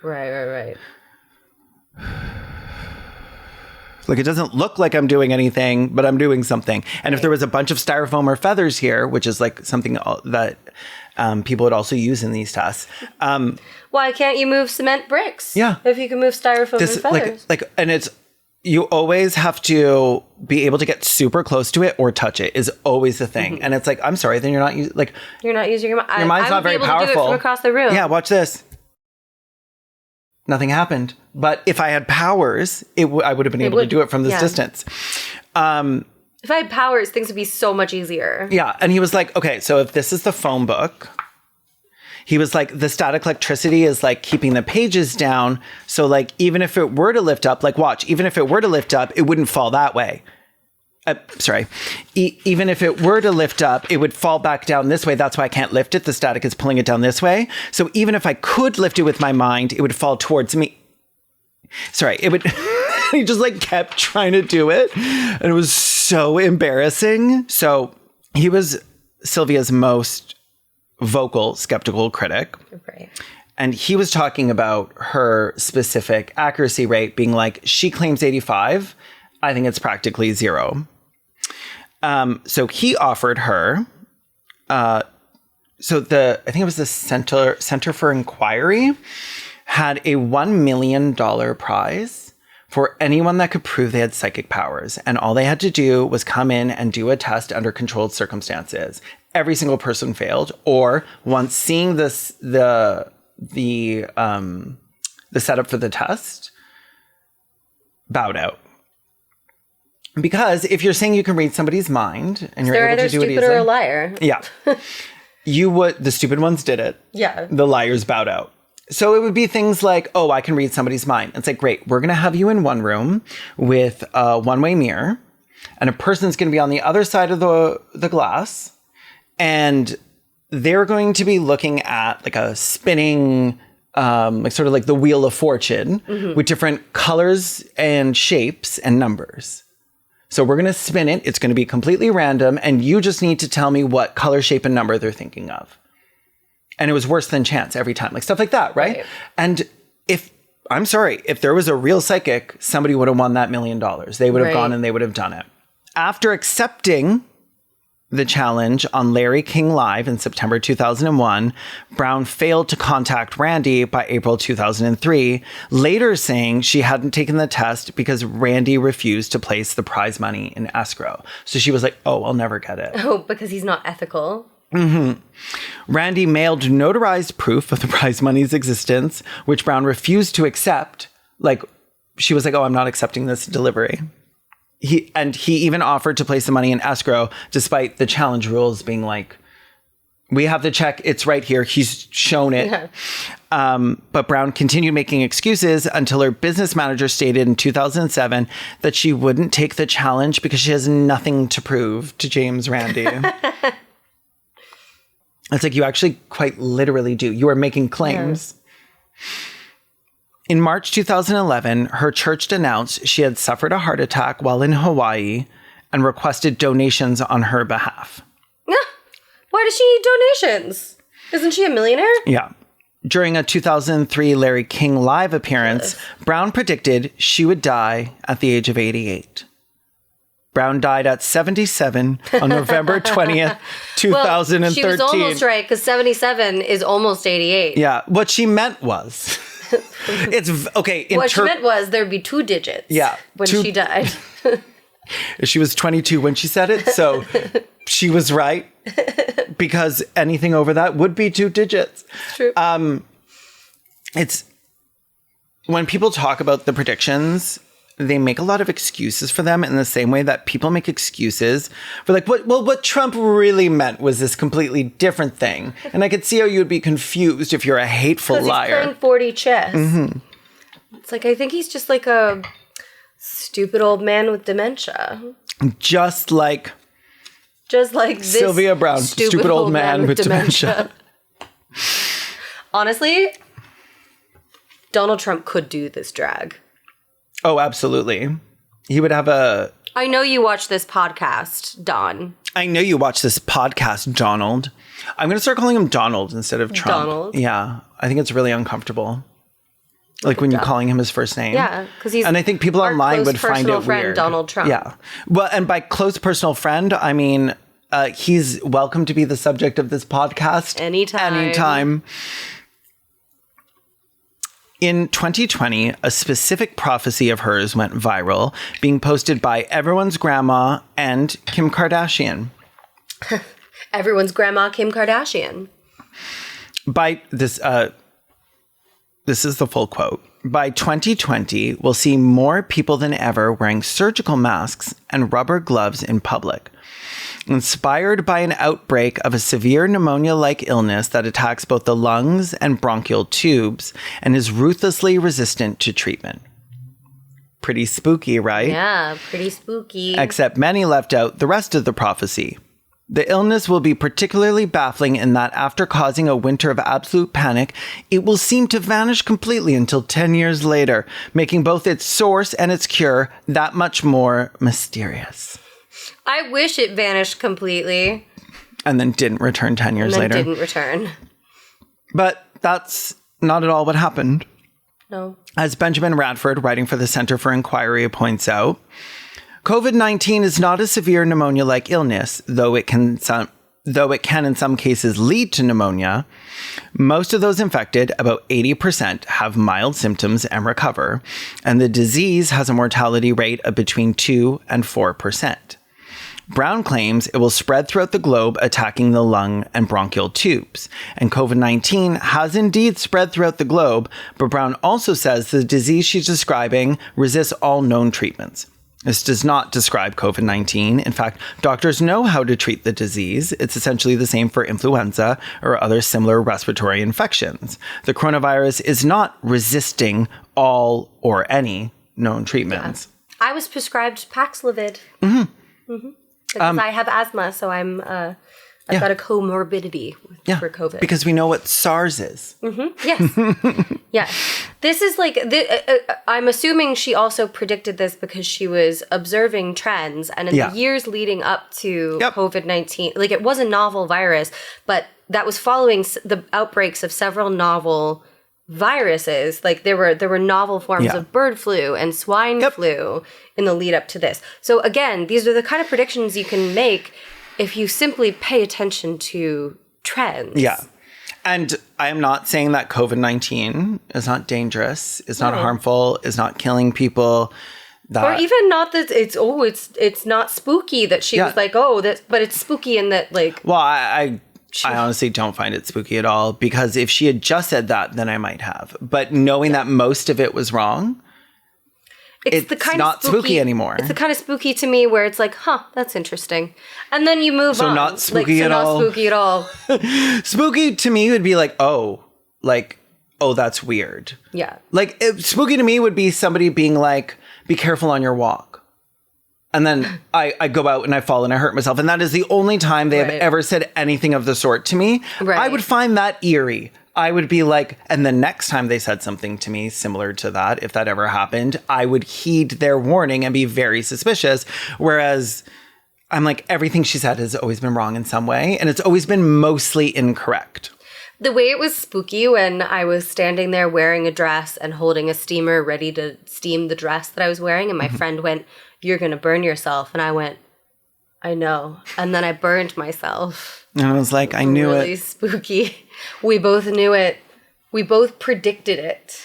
S2: Right.
S1: It doesn't look like I'm doing anything, but I'm doing something. And if there was a bunch of styrofoam or feathers here, which is something that people would also use in these tests.
S2: Why can't you move cement bricks?
S1: Yeah.
S2: If you can move styrofoam and feathers.
S1: And it's... You always have to be able to get super close to it or touch it is always the thing. And it's I'm sorry, then you're not using
S2: you're not using your mind.
S1: Your mind's not very powerful. I would be able to do it
S2: from across the room.
S1: Yeah, watch this. Nothing happened. But if I had powers, I would have been able to do it from this distance.
S2: If I had powers, things would be so much easier.
S1: Yeah, and he was like, okay, so if this is the phone book, he was like, the static electricity is keeping the pages down. So even if it were to lift up, watch, even if it were to lift up, it wouldn't fall that way. Even if it were to lift up, it would fall back down this way. That's why I can't lift it. The static is pulling it down this way. So even if I could lift it with my mind, it would fall towards me. Sorry, it would... He just kept trying to do it. And it was so embarrassing. So he was Sylvia's most vocal skeptical critic.
S2: Right.
S1: And he was talking about her specific accuracy rate being she claims 85. I think it's practically 0. So he offered her, I think it was the Center for Inquiry had a $1 million prize for anyone that could prove they had psychic powers. And all they had to do was come in and do a test under controlled circumstances. Every single person failed, or once seeing the setup for the test, bowed out. Because if you're saying you can read somebody's mind and you're able to do it easily,
S2: they're either stupid or a liar.
S1: Yeah, the stupid ones did it.
S2: Yeah,
S1: the liars bowed out. So it would be things like, oh, I can read somebody's mind. It's great. We're gonna have you in one room with a one-way mirror, and a person's gonna be on the other side of the glass. And they're going to be looking at a spinning like sort of like the Wheel of Fortune with different colors and shapes and numbers. So we're going to spin it. It's going to be completely random. And you just need to tell me what color, shape, and number they're thinking of. And it was worse than chance every time. Like stuff like that, right? And if there was a real psychic, somebody would have won that $1 million. They would have gone and they would have done it. After accepting the challenge on Larry King Live in September 2001, Browne failed to contact Randy by April 2003, later saying she hadn't taken the test because Randy refused to place the prize money in escrow. So she was like, oh, I'll never get it.
S2: Oh, because he's not ethical.
S1: Randy mailed notarized proof of the prize money's existence, which Browne refused to accept. Like, she was like, oh, I'm not accepting this delivery. He even offered to place the money in escrow, despite the challenge rules being like, we have the check, it's right here, he's shown it. Yeah. But Browne continued making excuses until her business manager stated in 2007 that she wouldn't take the challenge because she has nothing to prove to James Randi. It's like, you actually quite literally do. You are making claims. Yeah. In March 2011, her church announced she had suffered a heart attack while in Hawaii and requested donations on her behalf.
S2: Why does she need donations? Isn't she a millionaire?
S1: Yeah. During a 2003 Larry King Live appearance, Browne predicted she would die at the age of 88. Browne died at 77 on November 20th, 2013.
S2: Well, she was almost right, because 77 is almost 88.
S1: Yeah. What she meant was... It's okay.
S2: What she meant was there'd be 2 digits.
S1: Yeah,
S2: when she died.
S1: She was 22 when she said it, so she was right, because anything over that would be 2 digits.
S2: It's true.
S1: It's when people talk about the predictions, they make a lot of excuses for them in the same way that people make excuses for like, what Trump really meant was this completely different thing. And I could see how you would be confused if you're a hateful liar.
S2: He's playing 40 chess. It's like, I think he's just like a stupid old man with dementia. Just like this
S1: Sylvia Browne, stupid old man with dementia.
S2: Honestly, Donald Trump could do this drag.
S1: Oh, absolutely. He would have a...
S2: I know you watch this podcast, Don.
S1: I know you watch this podcast, Donald. I'm going to start calling him Donald instead of Trump.
S2: Donald?
S1: Yeah. I think it's really uncomfortable. Like when you're calling him his first name.
S2: Yeah, because he's...
S1: And I think people online would find it
S2: friend,
S1: weird.
S2: Donald Trump.
S1: Yeah. Well, and by close personal friend, I mean, he's welcome to be the subject of this podcast. Anytime. In 2020, a specific prophecy of hers went viral, being posted by everyone's grandma and Kim Kardashian.
S2: Everyone's grandma, Kim Kardashian.
S1: By this is the full quote. By 2020, we'll see more people than ever wearing surgical masks and rubber gloves in public. Inspired by an outbreak of a severe pneumonia-like illness that attacks both the lungs and bronchial tubes and is ruthlessly resistant to treatment. Pretty spooky, right?
S2: Yeah, pretty spooky.
S1: Except many left out the rest of the prophecy. The illness will be particularly baffling in that after causing a winter of absolute panic, it will seem to vanish completely until 10 years later, making both its source and its cure that much more mysterious.
S2: I wish it vanished completely.
S1: And then didn't return 10 years later.
S2: Didn't return.
S1: But that's not at all what happened.
S2: No.
S1: As Benjamin Radford, writing for the Center for Inquiry, points out, COVID-19 is not a severe pneumonia-like illness, though it can in some cases lead to pneumonia. Most of those infected, about 80%, have mild symptoms and recover, and the disease has a mortality rate of between 2 and 4%. Browne claims it will spread throughout the globe, attacking the lung and bronchial tubes. And COVID-19 has indeed spread throughout the globe, but Browne also says the disease she's describing resists all known treatments. This does not describe COVID-19. In fact, doctors know how to treat the disease. It's essentially the same for influenza or other similar respiratory infections. The coronavirus is not resisting all or any known treatments.
S2: Yeah. I was prescribed Paxlovid. Because I have asthma, so I'm I've got a comorbidity for COVID.
S1: Because we know what SARS is.
S2: Yes. Yeah. This is like, I'm assuming she also predicted this because she was observing trends. And in the years leading up to COVID-19, like it was a novel virus, but that was following the outbreaks of several novel viruses. Like there were novel forms of bird flu and swine flu in the lead up to this. So again, these are the kind of predictions you can make if you simply pay attention to trends.
S1: Yeah. And I am not saying that COVID-19 is not dangerous, is not harmful, is not killing people.
S2: Or even not that it's not spooky that she was like, but it's spooky in that like...
S1: Well, I honestly don't find it spooky at all, because if she had just said that, then I might have. But knowing that most of it was wrong... It's the kind not of spooky anymore. It's
S2: the kind of spooky to me where it's like, that's interesting. And then you move on.
S1: So not spooky at all?
S2: Not spooky at all.
S1: Spooky to me would be like, oh, that's weird.
S2: Yeah.
S1: Like, spooky to me would be somebody being like, be careful on your walk. And then I go out and I fall and I hurt myself. And that is the only time they have ever said anything of the sort to me. Right. I would find that eerie. I would be like, and the next time they said something to me similar to that, if that ever happened, I would heed their warning and be very suspicious. Whereas I'm like, everything she said has always been wrong in some way. And it's always been mostly incorrect.
S2: The way it was spooky when I was standing there wearing a dress and holding a steamer ready to steam the dress that I was wearing. And my friend went, "You're going to burn yourself." And I went, "I know." And then I burned myself.
S1: And I was like, I knew it.
S2: Really spooky. We both knew it. We both predicted it.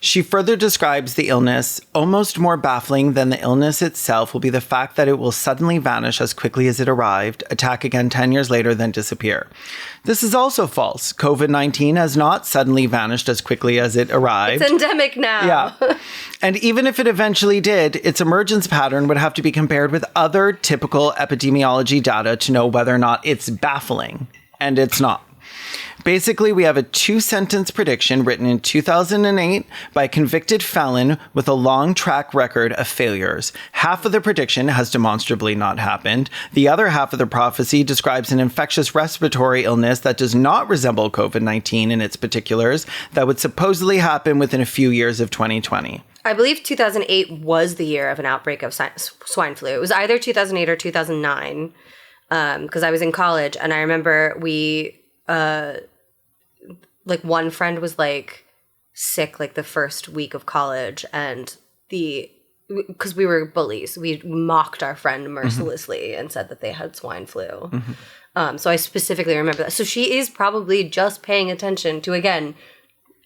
S1: She further describes the illness. Almost more baffling than the illness itself will be the fact that it will suddenly vanish as quickly as it arrived, attack again 10 years later, then disappear. This is also false. COVID-19 has not suddenly vanished as quickly as it arrived.
S2: It's endemic now.
S1: Yeah. And even if it eventually did, its emergence pattern would have to be compared with other typical epidemiology data to know whether or not it's baffling. And it's not. Basically, we have a 2-sentence prediction written in 2008 by a convicted felon with a long track record of failures. Half of the prediction has demonstrably not happened. The other half of the prophecy describes an infectious respiratory illness that does not resemble COVID-19 in its particulars that would supposedly happen within a few years of 2020.
S2: I believe 2008 was the year of an outbreak of swine flu. It was either 2008 or 2009 because I was in college, and I remember like one friend was like sick like the first week of college, and because we were bullies, we mocked our friend mercilessly and said that they had swine flu. So I specifically remember that. So she is probably just paying attention to, again,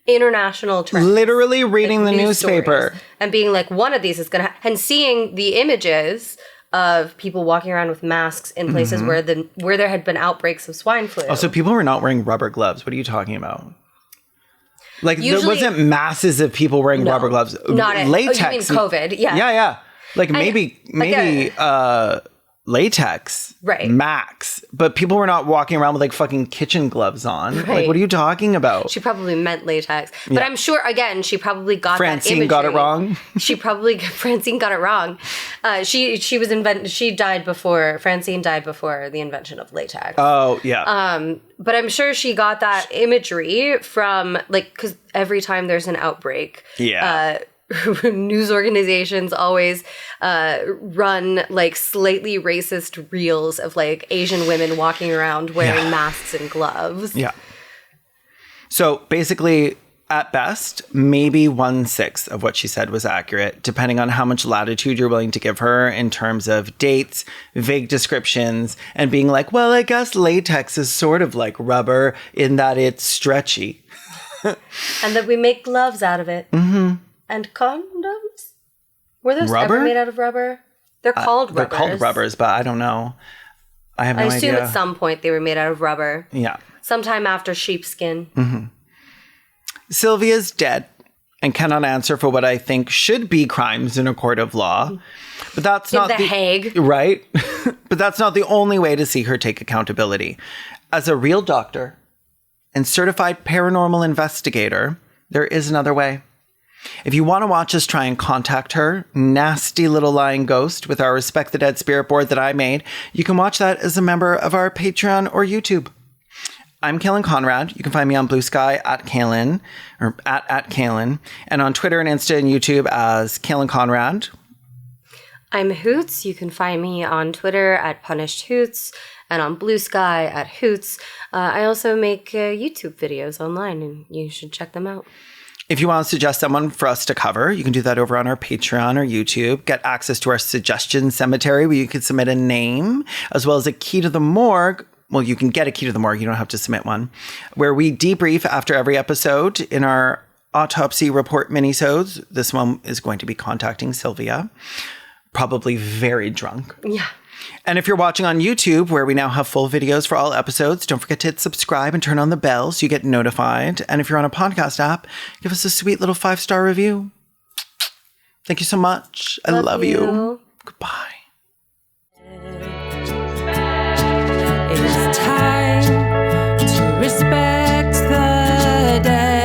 S2: international trends.
S1: Literally reading the newspaper.
S2: And being like, one of these is going to and seeing the images of people walking around with masks in places where there had been outbreaks of swine flu.
S1: Also, people were not wearing rubber gloves. What are you talking about? Like, usually, there wasn't masses of people wearing rubber gloves.
S2: Not
S1: latex.
S2: Oh, you mean COVID? Yeah.
S1: Yeah. Like, maybe latex.
S2: Right.
S1: Max. But people were not walking around with, like, fucking kitchen gloves on. Right. Like, what are you talking about?
S2: She probably meant latex. But I'm sure, again, she probably got
S1: Francine
S2: that imagery.
S1: got it wrong?
S2: Francine got it wrong. Francine died before the invention of latex.
S1: Oh, yeah.
S2: But I'm sure she got that imagery from, like, because every time there's an outbreak, news organizations always run like slightly racist reels of like Asian women walking around wearing masks and gloves.
S1: Yeah. So basically, at best, maybe 1/6 of what she said was accurate, depending on how much latitude you're willing to give her in terms of dates, vague descriptions, and being like, well, I guess latex is sort of like rubber in that it's stretchy.
S2: And that we make gloves out of it. Mm-hmm. And condoms? Were those ever made out of rubber? They're called rubbers.
S1: They're called rubbers, but I don't know. I have no idea.
S2: I assume at some point they were made out of rubber.
S1: Yeah.
S2: Sometime after sheepskin.
S1: Mm-hmm. Sylvia's dead and cannot answer for what I think should be crimes in a court of law. But that's not
S2: the Hague.
S1: Right? But that's not the only way to see her take accountability. As a real doctor and certified paranormal investigator, there is another way. If you want to watch us try and contact her, nasty little lying ghost with our Respect the Dead spirit board that I made, you can watch that as a member of our Patreon or YouTube. I'm Kaylin Conrad. You can find me on Blue Sky at Kaylin, or at Kaylin, and on Twitter and Insta and YouTube as Kaylin Conrad.
S2: I'm Hoots. You can find me on Twitter at Punished Hoots and on Blue Sky at Hoots. I also make YouTube videos online, and you should check them out.
S1: If you want to suggest someone for us to cover, you can do that over on our Patreon or YouTube. Get access to our suggestion cemetery where you can submit a name, as well as a key to the morgue. Well, you can get a key to the morgue. You don't have to submit one. Where we debrief after every episode in our autopsy report minisodes. This one is going to be contacting Sylvia. Probably very drunk.
S2: Yeah.
S1: And if you're watching on YouTube, where we now have full videos for all episodes, don't forget to hit subscribe and turn on the bell so you get notified. And if you're on a podcast app, give us a sweet little 5-star review. Thank you so much. I love you. Goodbye.
S4: It's time to respect the dead.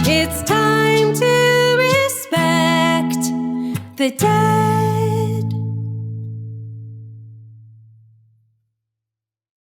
S4: It's time to respect the dead.